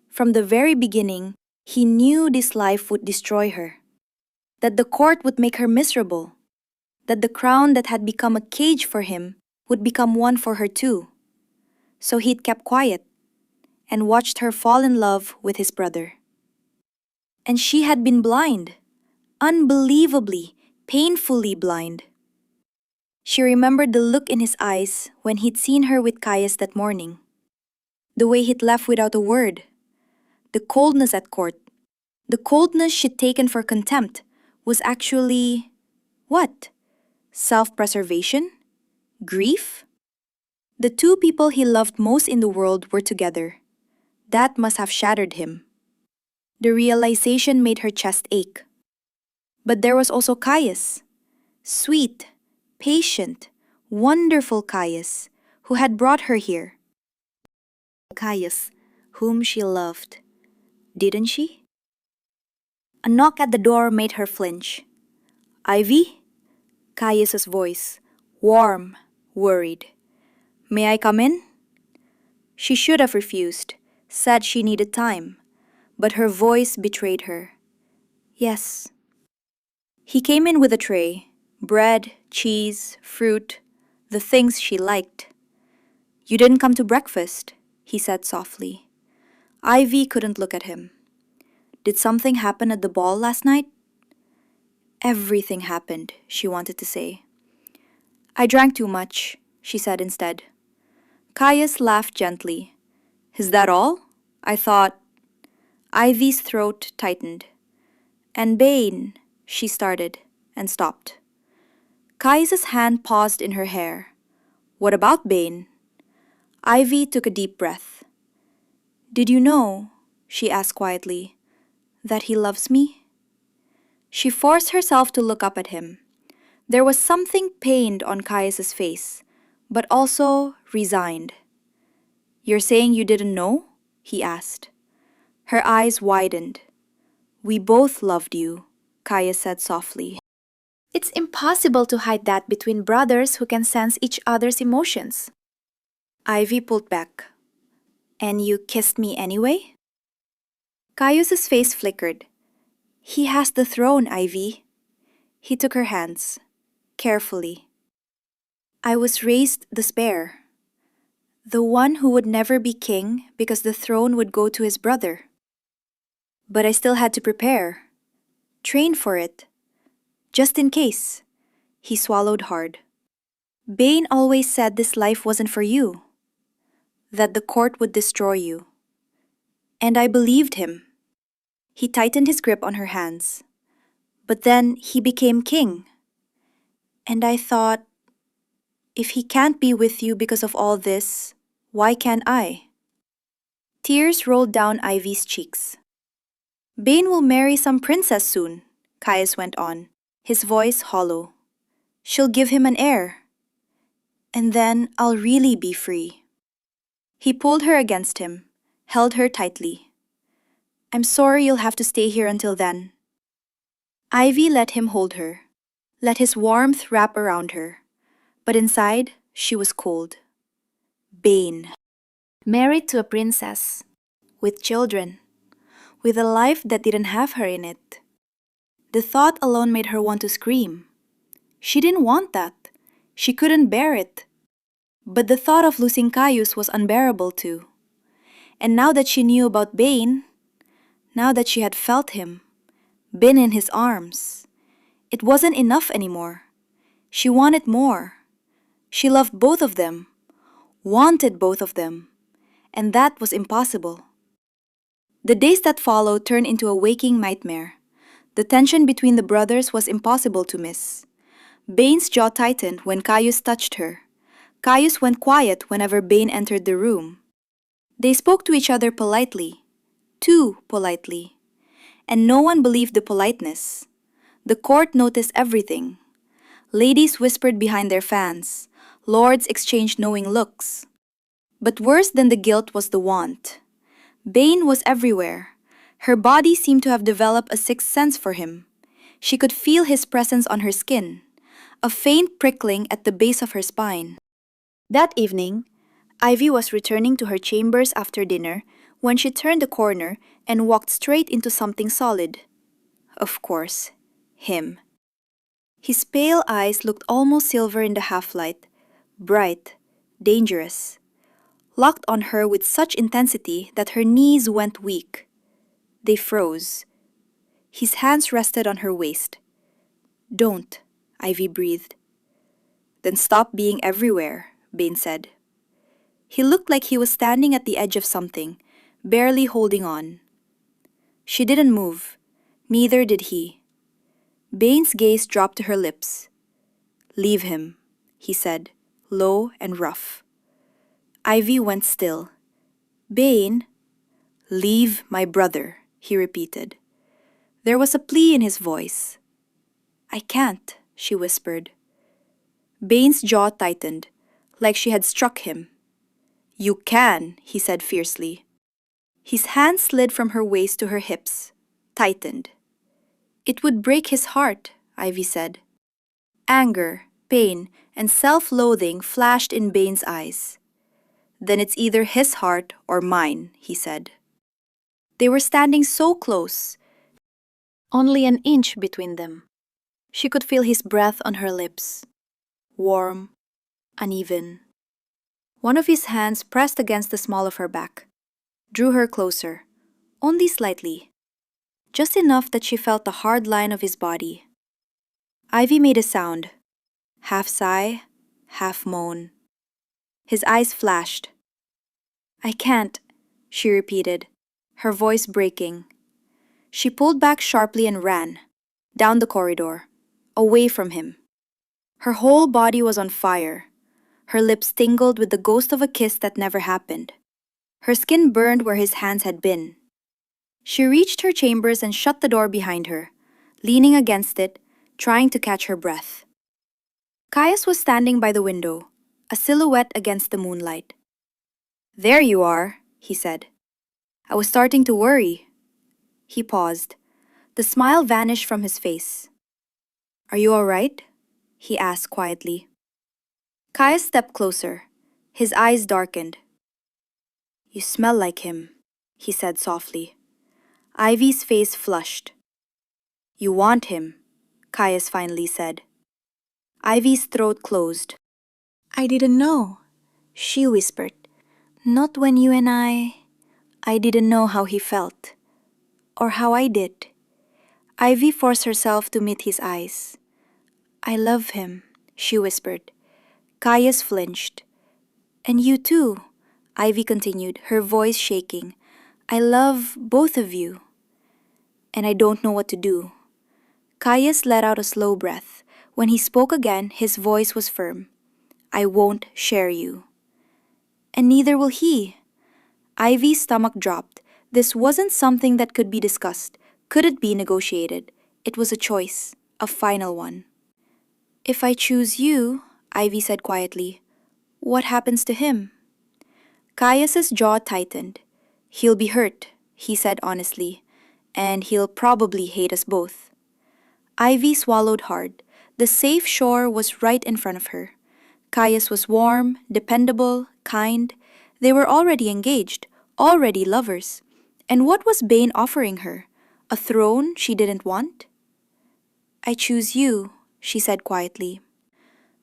From the very beginning, he knew this life would destroy her. That the court would make her miserable. That the crown that had become a cage for him would become one for her too. So he'd kept quiet and watched her fall in love with his brother. And she had been blind. Unbelievably, painfully blind. She remembered the look in his eyes when he'd seen her with Caius that morning. The way he'd left without a word. The coldness at court. The coldness she'd taken for contempt was actually... what? Self-preservation? Grief? The two people he loved most in the world were together. That must have shattered him. The realization made her chest ache. But there was also Caius. Sweet, patient, wonderful Caius, who had brought her here. Caius, whom she loved. Didn't she? A knock at the door made her flinch. Ivy? Caius's voice, warm, worried. May I come in? She should have refused, said she needed time, but her voice betrayed her. Yes. He came in with a tray, bread, cheese, fruit, the things she liked. You didn't come to breakfast, he said softly. Ivy couldn't look at him. Did something happen at the ball last night? Everything happened, she wanted to say. I drank too much, she said instead. Caius laughed gently. Is that all? I thought... Ivy's throat tightened. And Bane, she started, and stopped. Caius's hand paused in her hair. What about Bane? Ivy took a deep breath. Did you know, she asked quietly, that he loves me? She forced herself to look up at him. There was something pained on Caius's face, but also resigned. You're saying you didn't know? He asked. Her eyes widened. We both loved you, Caius said softly. It's impossible to hide that between brothers who can sense each other's emotions. Ivy pulled back. And you kissed me anyway? Caius's face flickered. He has the throne, Ivy. He took her hands, carefully. I was raised the spare. The one who would never be king because the throne would go to his brother. But I still had to prepare. Train for it. Just in case. He swallowed hard. Bane always said this life wasn't for you. that the court would destroy you. And I believed him. He tightened his grip on her hands. But then he became king. And I thought, if he can't be with you because of all this, why can't I? Tears rolled down Ivy's cheeks. Bane will marry some princess soon, Caius went on, his voice hollow. She'll give him an heir. And then I'll really be free. He pulled her against him, held her tightly. I'm sorry you'll have to stay here until then. Ivy let him hold her, let his warmth wrap around her. But inside, she was cold. Bane. Married to a princess. With children. With a life that didn't have her in it. The thought alone made her want to scream. She didn't want that. She couldn't bear it. But the thought of losing Caius was unbearable too. And now that she knew about Bane, now that she had felt him, been in his arms, it wasn't enough anymore. She wanted more. She loved both of them, wanted both of them, and that was impossible. The days that followed turned into a waking nightmare. The tension between the brothers was impossible to miss. Bane's jaw tightened when Caius touched her. Caius went quiet whenever Bane entered the room. They spoke to each other politely, too politely, and no one believed the politeness. The court noticed everything. Ladies whispered behind their fans. Lords exchanged knowing looks. But worse than the guilt was the want. Bane was everywhere. Her body seemed to have developed a sixth sense for him. She could feel his presence on her skin, a faint prickling at the base of her spine. That evening, Ivy was returning to her chambers after dinner when she turned the corner and walked straight into something solid. Of course, him. His pale eyes looked almost silver in the half-light, bright, dangerous, locked on her with such intensity that her knees went weak. They froze. His hands rested on her waist. "Don't," Ivy breathed. "Then stop being everywhere," Bane said. He looked like he was standing at the edge of something, barely holding on. She didn't move. Neither did he. Bane's gaze dropped to her lips. "Leave him," he said, low and rough. Ivy went still. "Bane?" "Leave my brother," he repeated. There was a plea in his voice. "I can't," she whispered. Bane's jaw tightened, like she had struck him. "You can," he said fiercely. His hand slid from her waist to her hips, tightened. "It would break his heart," Ivy said. Anger, pain, and self-loathing flashed in Bane's eyes. "Then it's either his heart or mine," he said. They were standing so close, only an inch between them. She could feel his breath on her lips, warm, uneven. One of his hands pressed against the small of her back, drew her closer, only slightly, just enough that she felt the hard line of his body. Ivy made a sound, half sigh, half moan. His eyes flashed. "I can't," she repeated, her voice breaking. She pulled back sharply and ran, down the corridor, away from him. Her whole body was on fire. Her lips tingled with the ghost of a kiss that never happened. Her skin burned where his hands had been. She reached her chambers and shut the door behind her, leaning against it, trying to catch her breath. Caius was standing by the window, a silhouette against the moonlight. "There you are," he said. "I was starting to worry." He paused. The smile vanished from his face. "Are you all right?" he asked quietly. Caius stepped closer. His eyes darkened. "You smell like him," he said softly. Ivy's face flushed. "You want him," Caius finally said. Ivy's throat closed. "I didn't know," she whispered. "Not when you and I didn't know how he felt. Or how I did." Ivy forced herself to meet his eyes. "I love him," she whispered. Caius flinched. "And you too," Ivy continued, her voice shaking. "I love both of you, and I don't know what to do." Caius let out a slow breath. When he spoke again, his voice was firm. "I won't share you." "And neither will he." Ivy's stomach dropped. This wasn't something that could be discussed, couldn't be negotiated. It was a choice, a final one. "If I choose you," Ivy said quietly, "what happens to him?" Caius's jaw tightened. "He'll be hurt," he said honestly, "and he'll probably hate us both." Ivy swallowed hard. The safe shore was right in front of her. Caius was warm, dependable, kind. They were already engaged, already lovers. And what was Bane offering her? A throne she didn't want? "I choose you," she said quietly.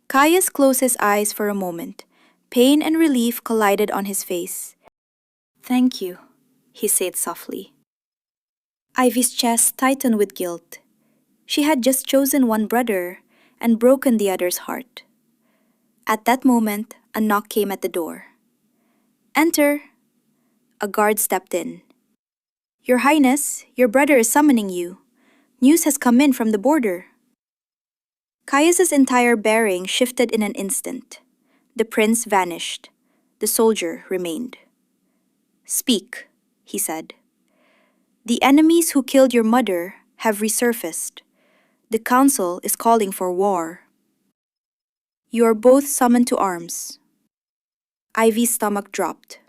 Caius closed his eyes for a moment. Pain and relief collided on his face. "Thank you," he said softly. Ivy's chest tightened with guilt. She had just chosen one brother and broken the other's heart. At that moment, a knock came at the door. "Enter." A guard stepped in. "Your Highness, your brother is summoning you. News has come in from the border." Caius's entire bearing shifted in an instant. The prince vanished. The soldier remained. "Speak," he said. "The enemies who killed your mother have resurfaced. The council is calling for war. You are both summoned to arms." Ivy's stomach dropped.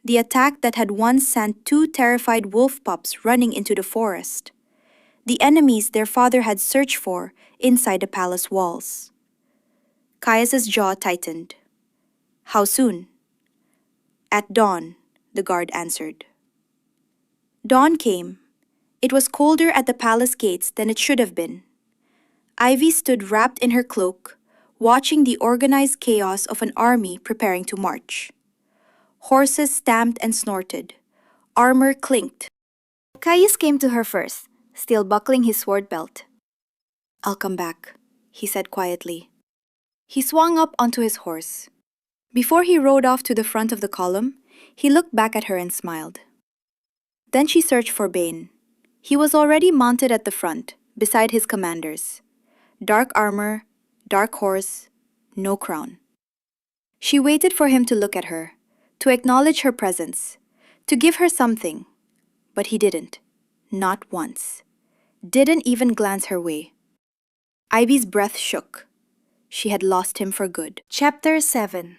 The attack that had once sent two terrified wolf pups running into the forest. The enemies their father had searched for inside the palace walls. Caius's jaw tightened. "How soon?" "At dawn," the guard answered. Dawn came. It was colder at the palace gates than it should have been. Ivy stood wrapped in her cloak, watching the organized chaos of an army preparing to march. Horses stamped and snorted. Armor clinked. Caius came to her first, still buckling his sword belt. "I'll come back," he said quietly. He swung up onto his horse. Before he rode off to the front of the column, he looked back at her and smiled. Then she searched for Bane. He was already mounted at the front, beside his commanders. Dark armor, dark horse, no crown. She waited for him to look at her, to acknowledge her presence, to give her something. But he didn't. Not once. Didn't even glance her way. Ivy's breath shook. She had lost him for good. Chapter 7.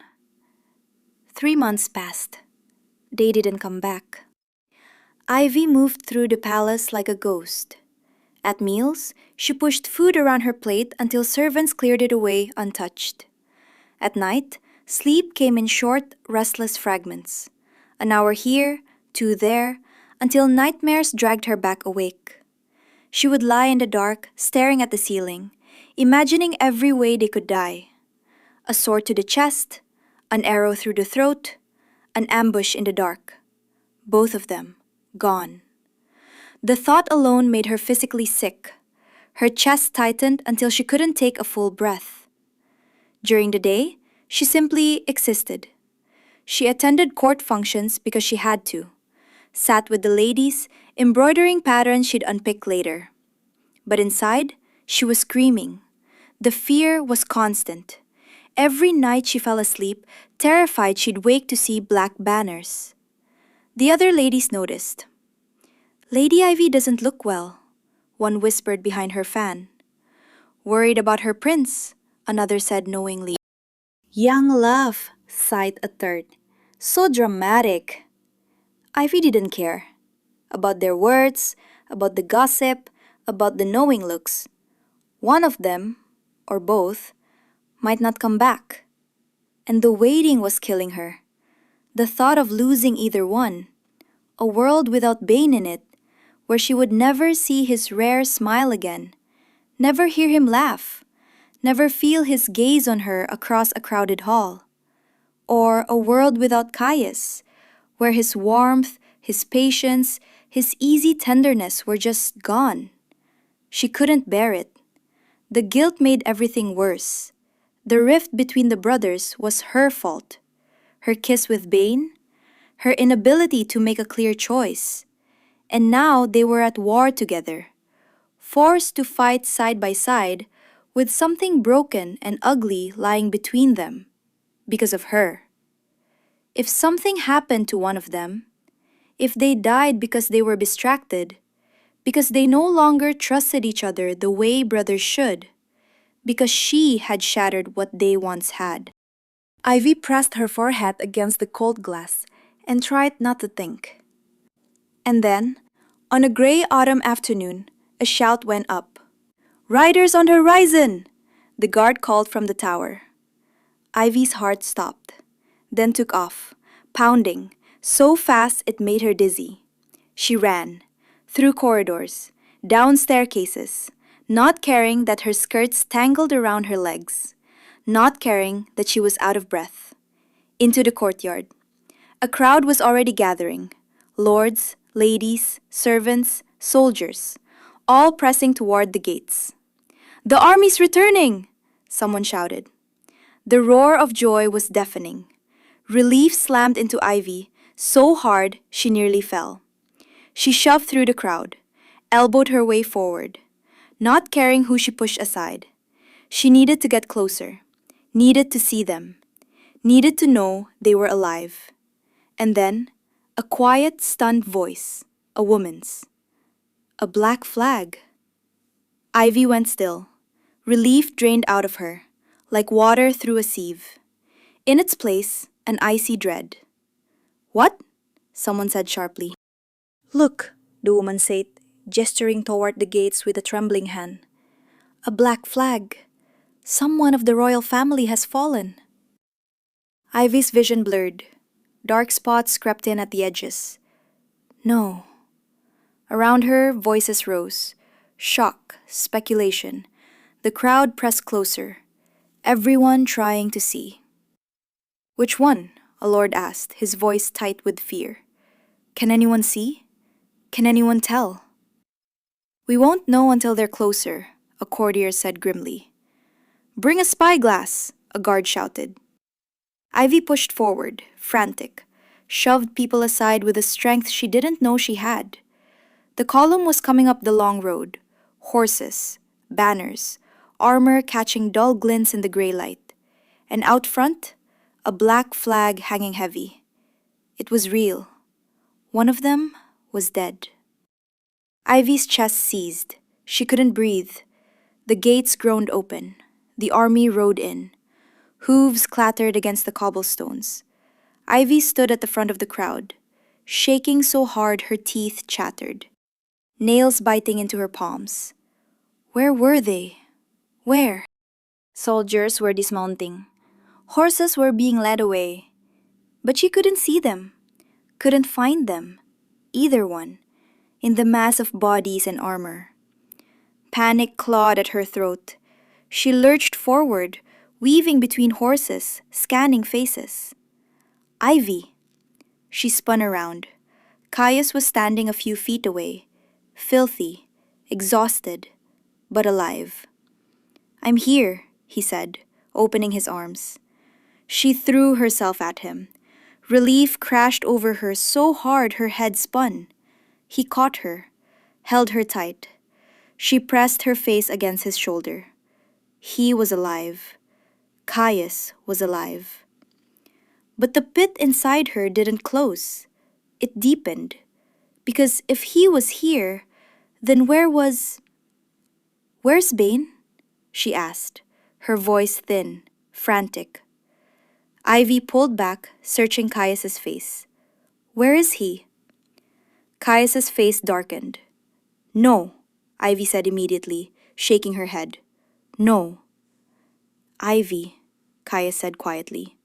3 months passed. They didn't come back. Ivy moved through the palace like a ghost. At meals, she pushed food around her plate until servants cleared it away untouched. At night, sleep came in short, restless fragments. An hour here, 2 there, until nightmares dragged her back awake. She would lie in the dark, staring at the ceiling, imagining every way they could die. A sword to the chest, an arrow through the throat, an ambush in the dark. Both of them, gone. The thought alone made her physically sick. Her chest tightened until she couldn't take a full breath. During the day, she simply existed. She attended court functions because she had to, sat with the ladies, embroidering patterns she'd unpick later. But inside, she was screaming. The fear was constant. Every night she fell asleep, terrified she'd wake to see black banners. The other ladies noticed. "Lady Ivy doesn't look well," one whispered behind her fan. "Worried about her prince," another said knowingly. "Young love," sighed a third. "So dramatic." Ivy didn't care. About their words, about the gossip, about the knowing looks. One of them, or both, might not come back. And the waiting was killing her. The thought of losing either one. A world without Bane in it, where she would never see his rare smile again, never hear him laugh, never feel his gaze on her across a crowded hall. Or a world without Caius, where his warmth, his patience, his easy tenderness were just gone. She couldn't bear it. The guilt made everything worse. The rift between the brothers was her fault. her kiss with Bane, her inability to make a clear choice. And now they were at war together, forced to fight side by side with something broken and ugly lying between them because of her. If something happened to one of them, if they died because they were distracted, because they no longer trusted each other the way brothers should, because she had shattered what they once had. Ivy pressed her forehead against the cold glass and tried not to think. And then, on a gray autumn afternoon, a shout went up. "Riders on the horizon!" the guard called from the tower. Ivy's heart stopped, then took off, pounding, so fast it made her dizzy. She ran, through corridors, down staircases, not caring that her skirts tangled around her legs, not caring that she was out of breath. Into the courtyard. A crowd was already gathering. Lords, ladies, servants, soldiers, all pressing toward the gates. "The army's returning!" someone shouted. The roar of joy was deafening. Relief slammed into Ivy so hard she nearly fell. She shoved through the crowd, elbowed her way forward, not caring who she pushed aside. She needed to get closer, needed to see them, needed to know they were alive. And then, a quiet, stunned voice, a woman's. "A black flag." Ivy went still. Relief drained out of her, like water through a sieve. In its place, an icy dread. "What?" someone said sharply. "Look," the woman said, gesturing toward the gates with a trembling hand. "A black flag. Someone of the royal family has fallen." Ivy's vision blurred. Dark spots crept in at the edges. No. Around her, voices rose. Shock, speculation. The crowd pressed closer. Everyone trying to see. "Which one?" a lord asked, his voice tight with fear. "Can anyone see? Can anyone tell?" "We won't know until they're closer," a courtier said grimly. "Bring a spyglass," a guard shouted. Ivy pushed forward, frantic, shoved people aside with a strength she didn't know she had. The column was coming up the long road. Horses, banners, armor catching dull glints in the gray light. And out front, a black flag hanging heavy. It was real. One of them was dead. Ivy's chest seized. She couldn't breathe. The gates groaned open. The army rode in. Hooves clattered against the cobblestones. Ivy stood at the front of the crowd, shaking so hard her teeth chattered, nails biting into her palms. Where were they? Where? Soldiers were dismounting. Horses were being led away. But she couldn't see them, couldn't find them, either one, in the mass of bodies and armor. Panic clawed at her throat. She lurched forward, weaving between horses, scanning faces. Ivy. She spun around. Caius was standing a few feet away, filthy, exhausted, but alive. "I'm here," he said, opening his arms. She threw herself at him. Relief crashed over her so hard her head spun. He caught her, held her tight. She pressed her face against his shoulder. He was alive. Caius was alive. But the pit inside her didn't close. It deepened. Because if he was here, then where's Bane? She asked, her voice thin, frantic. Ivy pulled back, searching Caius's face. "Where is he?" Caius's face darkened. "No," Ivy said immediately, shaking her head. "No." "Ivy," Caius said quietly.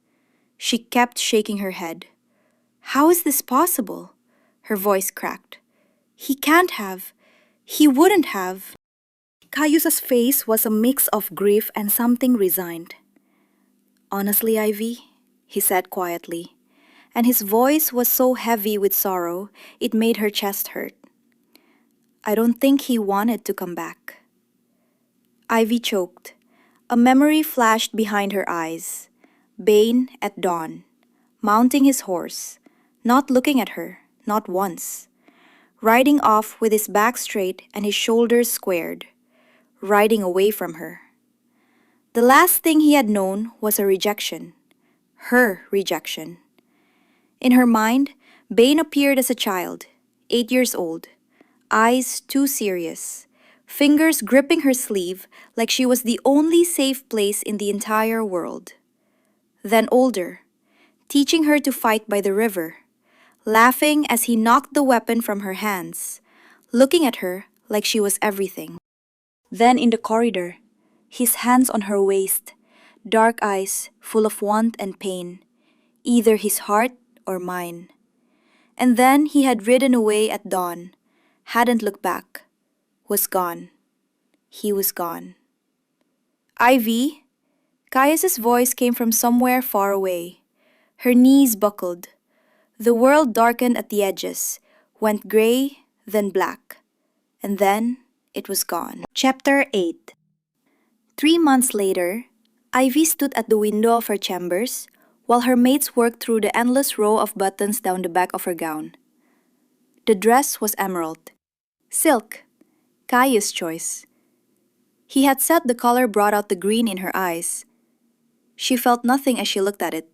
She kept shaking her head. "How is this possible?" Her voice cracked. "He can't have. He wouldn't have." Caius's face was a mix of grief and something resigned. "Honestly, Ivy," he said quietly, and his voice was so heavy with sorrow it made her chest hurt. "I don't think he wanted to come back." Ivy choked. A memory flashed behind her eyes. Bane at dawn. mounting his horse, not looking at her, not once, riding off with his back straight and his shoulders squared, riding away from her. The last thing he had known was a rejection, her rejection. In her mind, Bane appeared as a child, 8 years old, eyes too serious, fingers gripping her sleeve like she was the only safe place in the entire world. Then older, teaching her to fight by the river, laughing as he knocked the weapon from her hands, looking at her like she was everything. Then in the corridor, his hands on her waist, dark eyes full of want and pain, either his heart or mine. And then he had ridden away at dawn, hadn't looked back, was gone. He was gone. Ivy, Caius's voice came from somewhere far away. Her knees buckled. The world darkened at the edges, went gray, then black. And then it was gone. Chapter 8. 3 months later, Ivy stood at the window of her chambers while her mates worked through the endless row of buttons down the back of her gown. The dress was emerald. Silk. Caius' choice. He had said the color brought out the green in her eyes. She felt nothing as she looked at it.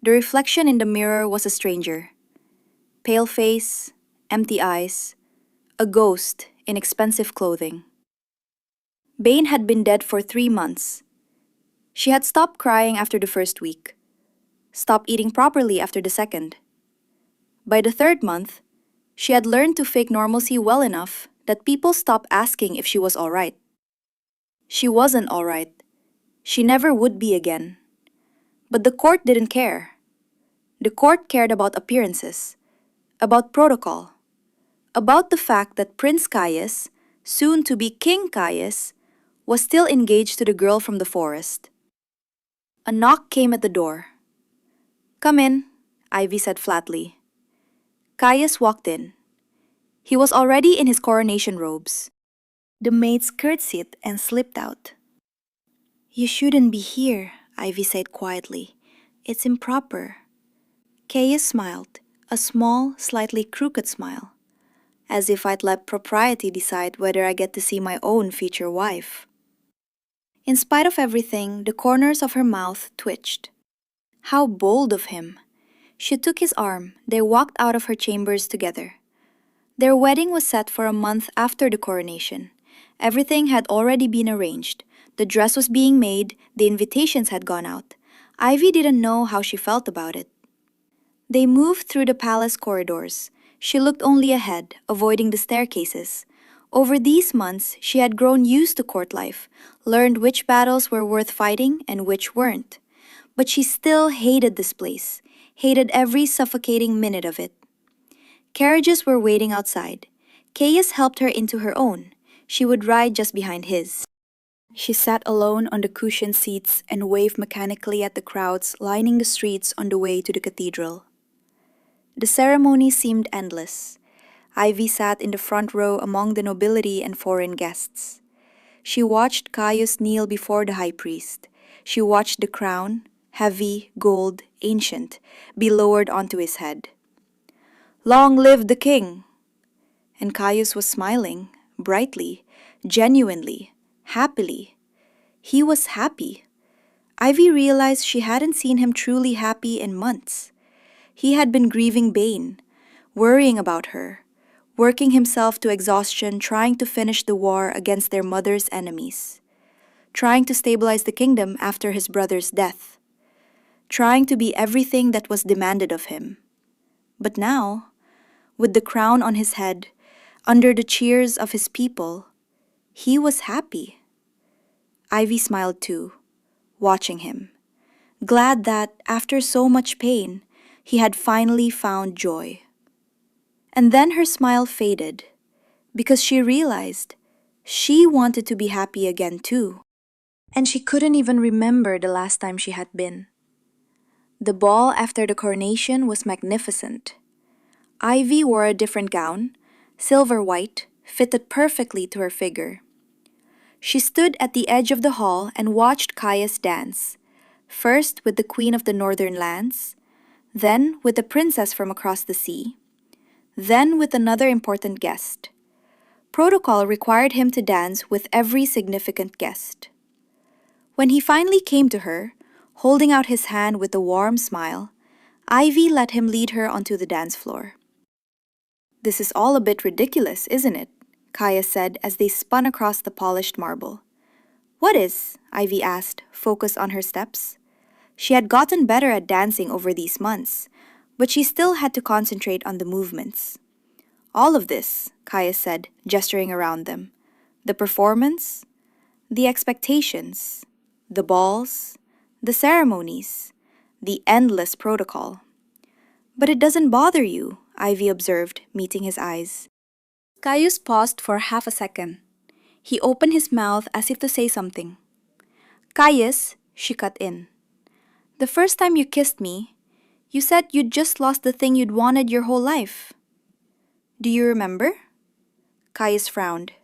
The reflection in the mirror was a stranger. Pale face, empty eyes, a ghost in expensive clothing. Bane had been dead for 3 months. She had stopped crying after the first week, stopped eating properly after the second. By the 3rd month, she had learned to fake normalcy well enough that people stopped asking if she was all right. She wasn't all right. She never would be again. But the court didn't care. The court cared about appearances, about protocol, about the fact that Prince Caius, soon to be King Caius, was still engaged to the girl from the forest. A knock came at the door. "Come in," Ivy said flatly. Caius walked in. He was already in his coronation robes. The maids curtsied and slipped out. "You shouldn't be here," Ivy said quietly. "It's improper." Caius smiled, a small, slightly crooked smile. "As if I'd let propriety decide whether I get to see my own future wife." In spite of everything, the corners of her mouth twitched. How bold of him! She took his arm. They walked out of her chambers together. Their wedding was set for a month after the coronation. Everything had already been arranged. The dress was being made, the invitations had gone out. Ivy didn't know how she felt about it. They moved through the palace corridors. She looked only ahead, avoiding the staircases. Over these months, she had grown used to court life, learned which battles were worth fighting and which weren't. But she still hated this place, hated every suffocating minute of it. Carriages were waiting outside. Caius helped her into her own. She would ride just behind his. She sat alone on the cushioned seats and waved mechanically at the crowds lining the streets on the way to the cathedral. The ceremony seemed endless. Ivy sat in the front row among the nobility and foreign guests. She watched Caius kneel before the high priest. She watched the crown, heavy, gold, ancient, be lowered onto his head. "Long live the king!" And Caius was smiling, brightly, genuinely, happily. He was happy. Ivy realized she hadn't seen him truly happy in months. He had been grieving Bane, worrying about her, working himself to exhaustion trying to finish the war against their mother's enemies, trying to stabilize the kingdom after his brother's death, trying to be everything that was demanded of him. But now, with the crown on his head, under the cheers of his people, he was happy. Ivy smiled too, watching him, glad that, after so much pain, he had finally found joy. And then her smile faded, because she realized she wanted to be happy again too. And she couldn't even remember the last time she had been. The ball after the coronation was magnificent. Ivy wore a different gown, silver white, fitted perfectly to her figure. She stood at the edge of the hall and watched Caius dance, first with the Queen of the Northern Lands, then with the princess from across the sea, then with another important guest. Protocol required him to dance with every significant guest. When he finally came to her, holding out his hand with a warm smile, Ivy let him lead her onto the dance floor. "This is all a bit ridiculous, isn't it?" Caius said as they spun across the polished marble. "What is?" Ivy asked, focused on her steps. She had gotten better at dancing over these months, but she still had to concentrate on the movements. "All of this," Caius said, gesturing around them. "The performance, the expectations, the balls, the ceremonies, the endless protocol." "But it doesn't bother you," Ivy observed, meeting his eyes. Caius paused for half a second. He opened his mouth as if to say something. "Caius," she cut in. "The first time you kissed me, you said you'd just lost the thing you'd wanted your whole life. Do you remember?" Caius frowned.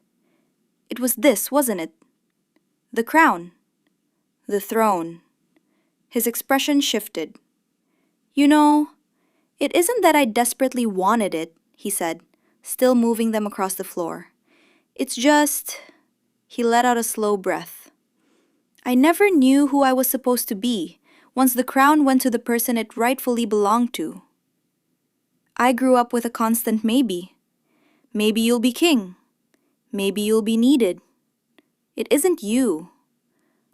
"It was this, wasn't it? The crown. The throne." His expression shifted. "You know, it isn't that I desperately wanted it," he said, still moving them across the floor. "It's just..." He let out a slow breath. "I never knew who I was supposed to be once the crown went to the person it rightfully belonged to. I grew up with a constant maybe. Maybe you'll be king. Maybe you'll be needed. It isn't you.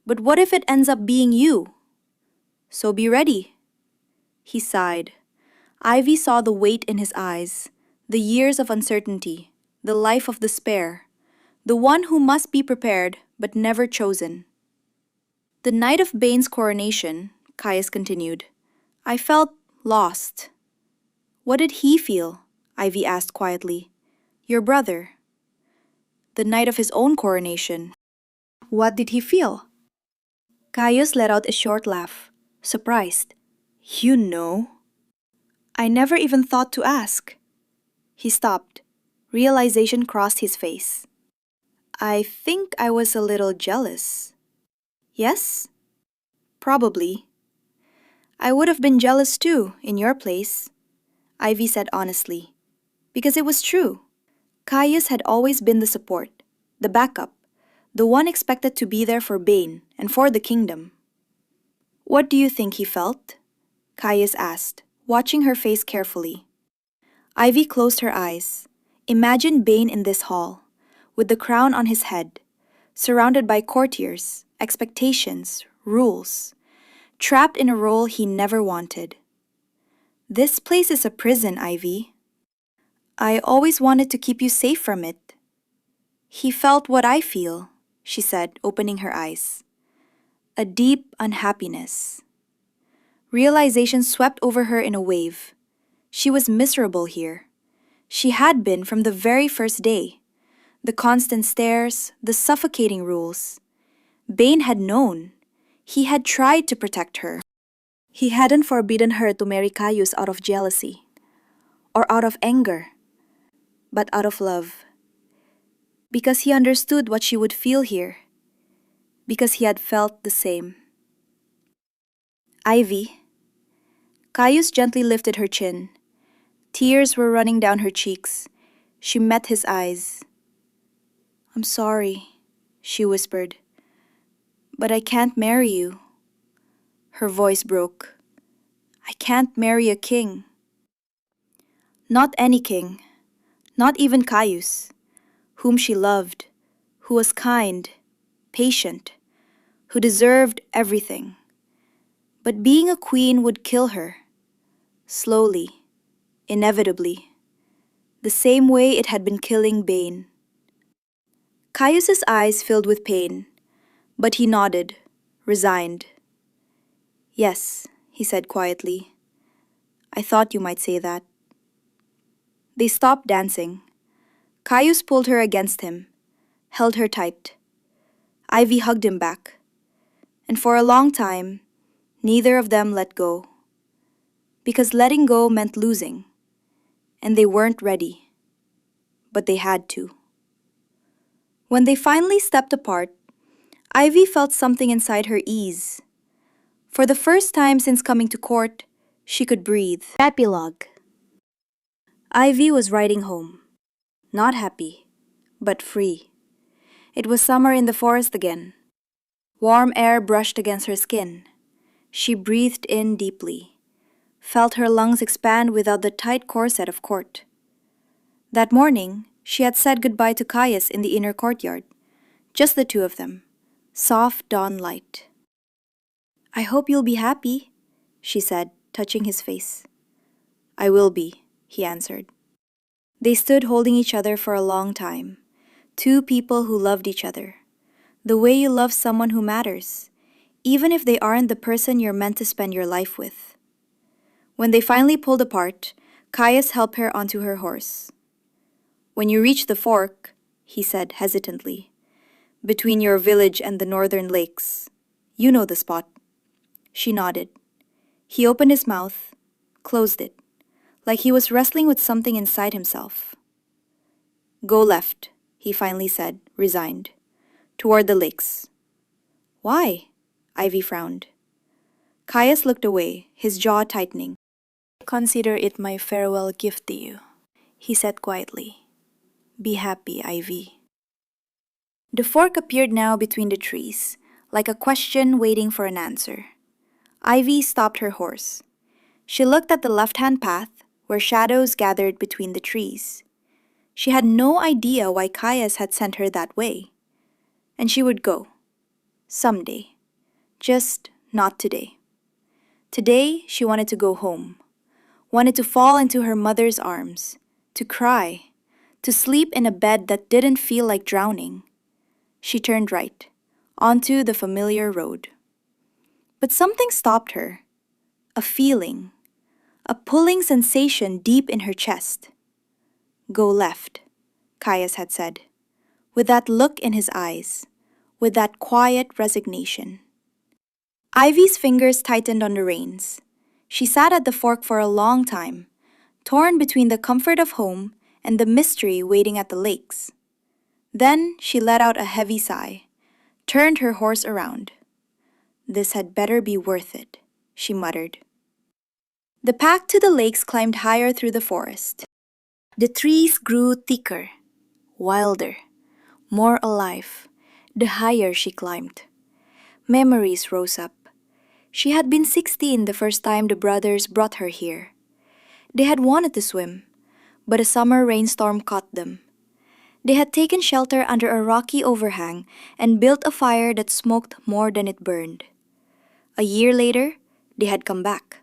But what if it ends up being you? So be ready." He sighed. Ivy saw the weight in his eyes, the years of uncertainty, the life of despair, the one who must be prepared but never chosen. "The night of Bane's coronation," Caius continued, "I felt lost." "What did he feel?" Ivy asked quietly. "Your brother." "The night of his own coronation. What did he feel?" Caius let out a short laugh, surprised. "You know." "I never even thought to ask." He stopped. Realization crossed his face. "I think I was a little jealous." "Yes?" "Probably." "I would have been jealous too, in your place," Ivy said honestly, because it was true. Caius had always been the support, the backup, the one expected to be there for Bane and for the kingdom. "What do you think he felt?" Caius asked, watching her face carefully. Ivy closed her eyes. Imagine Bane in this hall, with the crown on his head, surrounded by courtiers, expectations, rules, trapped in a role he never wanted. "This place is a prison, Ivy. I always wanted to keep you safe from it." "He felt what I feel," she said, opening her eyes. "A deep unhappiness." Realization swept over her in a wave. She was miserable here. She had been from the very first day. The constant stares, the suffocating rules. Bane had known. He had tried to protect her. He hadn't forbidden her to marry Caius out of jealousy, or out of anger, but out of love. Because he understood what she would feel here. Because he had felt the same. "Ivy." Caius gently lifted her chin. Tears were running down her cheeks. She met his eyes. "I'm sorry," she whispered, "but I can't marry you." Her voice broke. "I can't marry a king." Not any king, not even Caius, whom she loved, who was kind, patient, who deserved everything. But being a queen would kill her, slowly, inevitably, the same way it had been killing Bane. Caius's eyes filled with pain, but he nodded, resigned. "Yes," he said quietly. "I thought you might say that." They stopped dancing. Caius pulled her against him, held her tight. Ivy hugged him back. And for a long time, neither of them let go. Because letting go meant losing. And they weren't ready. But they had to. When they finally stepped apart, Ivy felt something inside her ease. For the first time since coming to court, she could breathe. Epilogue. Ivy was riding home. Not happy, but free. It was summer in the forest again. Warm air brushed against her skin. She breathed in deeply, felt her lungs expand without the tight corset of court. That morning, she had said goodbye to Caius in the inner courtyard. Just the two of them. Soft dawn light. "I hope you'll be happy," she said, touching his face. "I will be," he answered. They stood holding each other for a long time. Two people who loved each other. The way you love someone who matters, even if they aren't the person you're meant to spend your life with. When they finally pulled apart, Caius helped her onto her horse. "When you reach the fork," he said hesitantly, "between your village and the northern lakes, you know the spot." She nodded. He opened his mouth, closed it, like he was wrestling with something inside himself. "Go left," he finally said, resigned, "toward the lakes." "Why?" Ivy frowned. Caius looked away, his jaw tightening. "Consider it my farewell gift to you," he said quietly. "Be happy, Ivy." The fork appeared now between the trees, like a question waiting for an answer. Ivy stopped her horse. She looked at the left-hand path, where shadows gathered between the trees. She had no idea why Caius had sent her that way. And she would go. Someday. Just not today. Today, she wanted to go home. Wanted to fall into her mother's arms. To cry. To sleep in a bed that didn't feel like drowning. She turned right, onto the familiar road. But something stopped her. A feeling. A pulling sensation deep in her chest. "Go left," Caius had said, with that look in his eyes, with that quiet resignation. Ivy's fingers tightened on the reins. She sat at the fork for a long time, torn between the comfort of home and the mystery waiting at the lakes. Then she let out a heavy sigh, turned her horse around. "This had better be worth it," she muttered. The path to the lakes climbed higher through the forest. The trees grew thicker, wilder, more alive, the higher she climbed. Memories rose up. She had been 16 the first time the brothers brought her here. They had wanted to swim, but a summer rainstorm caught them. They had taken shelter under a rocky overhang and built a fire that smoked more than it burned. A year later, they had come back.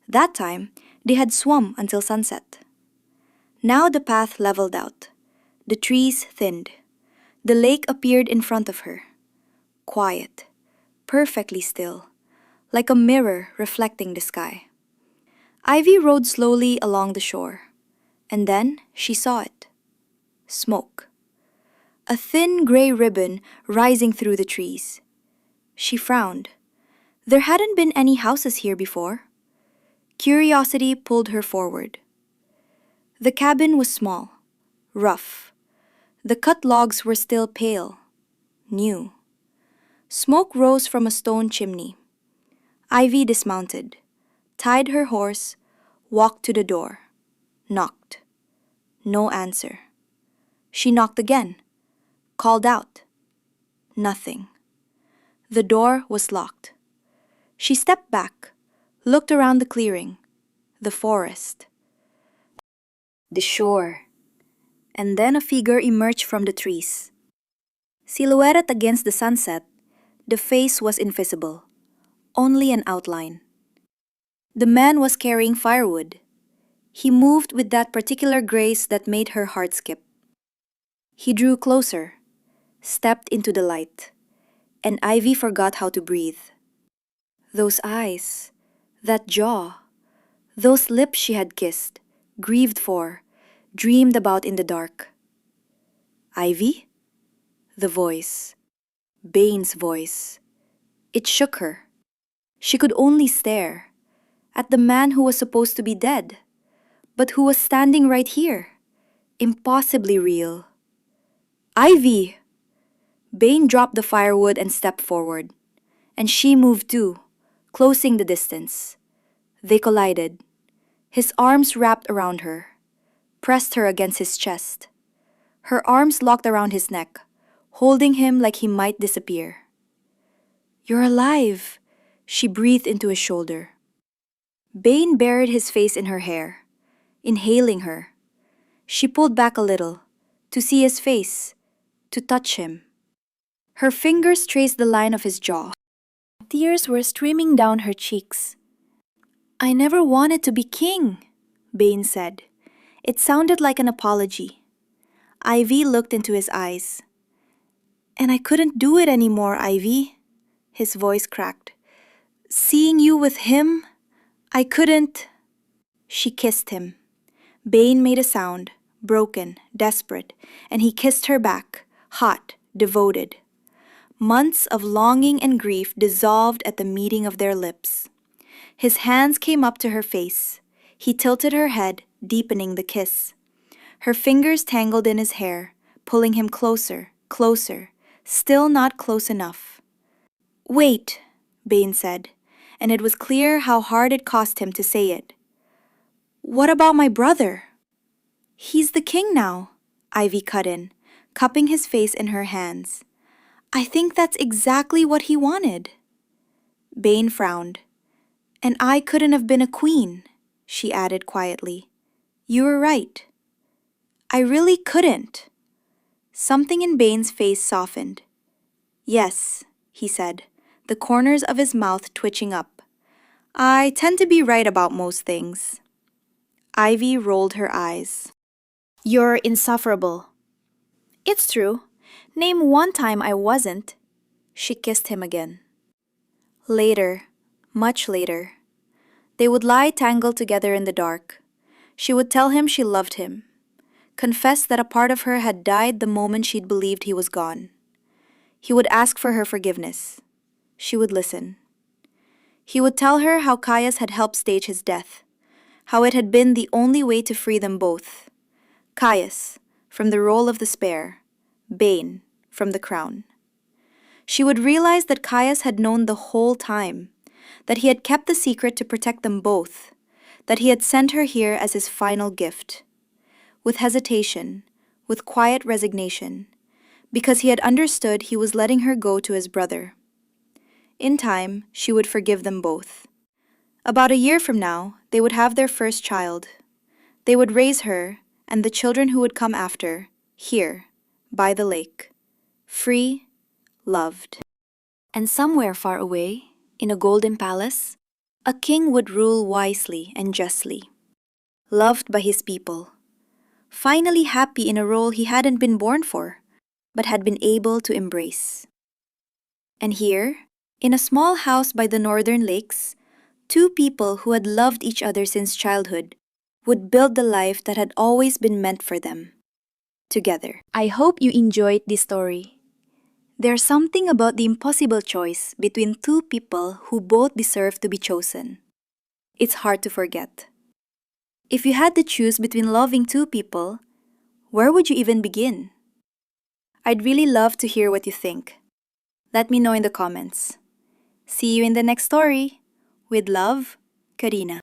That time, they had swum until sunset. Now the path leveled out. The trees thinned. The lake appeared in front of her. Quiet, perfectly still, like a mirror reflecting the sky. Ivy rode slowly along the shore, and then she saw it. Smoke. A thin gray ribbon rising through the trees. She frowned. There hadn't been any houses here before. Curiosity pulled her forward. The cabin was small, rough. The cut logs were still pale, new. Smoke rose from a stone chimney. Ivy dismounted, tied her horse, walked to the door, knocked. No answer. She knocked again, called out. Nothing. The door was locked. She stepped back, looked around the clearing, the forest, the shore, and then a figure emerged from the trees. Silhouetted against the sunset, the face was invisible, only an outline. The man was carrying firewood. He moved with that particular grace that made her heart skip. He drew closer, stepped into the light, and Ivy forgot how to breathe. Those eyes, that jaw, those lips she had kissed, grieved for, dreamed about in the dark. "Ivy?" The voice. Bane's voice. It shook her. She could only stare at the man who was supposed to be dead, but who was standing right here, impossibly real. "Ivy!" Bane dropped the firewood and stepped forward, and she moved too, closing the distance. They collided. His arms wrapped around her, pressed her against his chest. Her arms locked around his neck, holding him like he might disappear. "You're alive," she breathed into his shoulder. Bane buried his face in her hair, inhaling her. She pulled back a little, to see his face, to touch him. Her fingers traced the line of his jaw. Tears were streaming down her cheeks. "I never wanted to be king," Bane said. It sounded like an apology. Ivy looked into his eyes. "And I couldn't do it anymore, Ivy." His voice cracked. "Seeing you with him, I couldn't." She kissed him. Bane made a sound, broken, desperate, and he kissed her back, hot, devoted. Months of longing and grief dissolved at the meeting of their lips. His hands came up to her face. He tilted her head, deepening the kiss. Her fingers tangled in his hair, pulling him closer, closer, still not close enough. "Wait," Bane said, and it was clear how hard it cost him to say it. "What about my brother?" "He's the king now," Ivy cut in, cupping his face in her hands. "I think that's exactly what he wanted." Bane frowned. "And I couldn't have been a queen," she added quietly. "You were right. I really couldn't." Something in Bane's face softened. "Yes," he said, the corners of his mouth twitching up. "I tend to be right about most things." Ivy rolled her eyes. "You're insufferable." "It's true. Name one time I wasn't." She kissed him again. Later, much later, they would lie tangled together in the dark. She would tell him she loved him, confess that a part of her had died the moment she'd believed he was gone. He would ask for her forgiveness. She would listen. He would tell her how Caius had helped stage his death, how it had been the only way to free them both. Caius, from the role of the spare, Bane, from the crown. She would realize that Caius had known the whole time, that he had kept the secret to protect them both, that he had sent her here as his final gift. With hesitation, with quiet resignation, because he had understood he was letting her go to his brother. In time, she would forgive them both. About a year from now, they would have their first child. They would raise her and the children who would come after, here, by the lake, free, loved. And somewhere far away, in a golden palace, a king would rule wisely and justly, loved by his people, finally happy in a role he hadn't been born for, but had been able to embrace. And here, in a small house by the northern lakes, two people who had loved each other since childhood would build the life that had always been meant for them, together. I hope you enjoyed this story. There's something about the impossible choice between two people who both deserve to be chosen. It's hard to forget. If you had to choose between loving two people, where would you even begin? I'd really love to hear what you think. Let me know in the comments. See you in the next story. With love, Karina.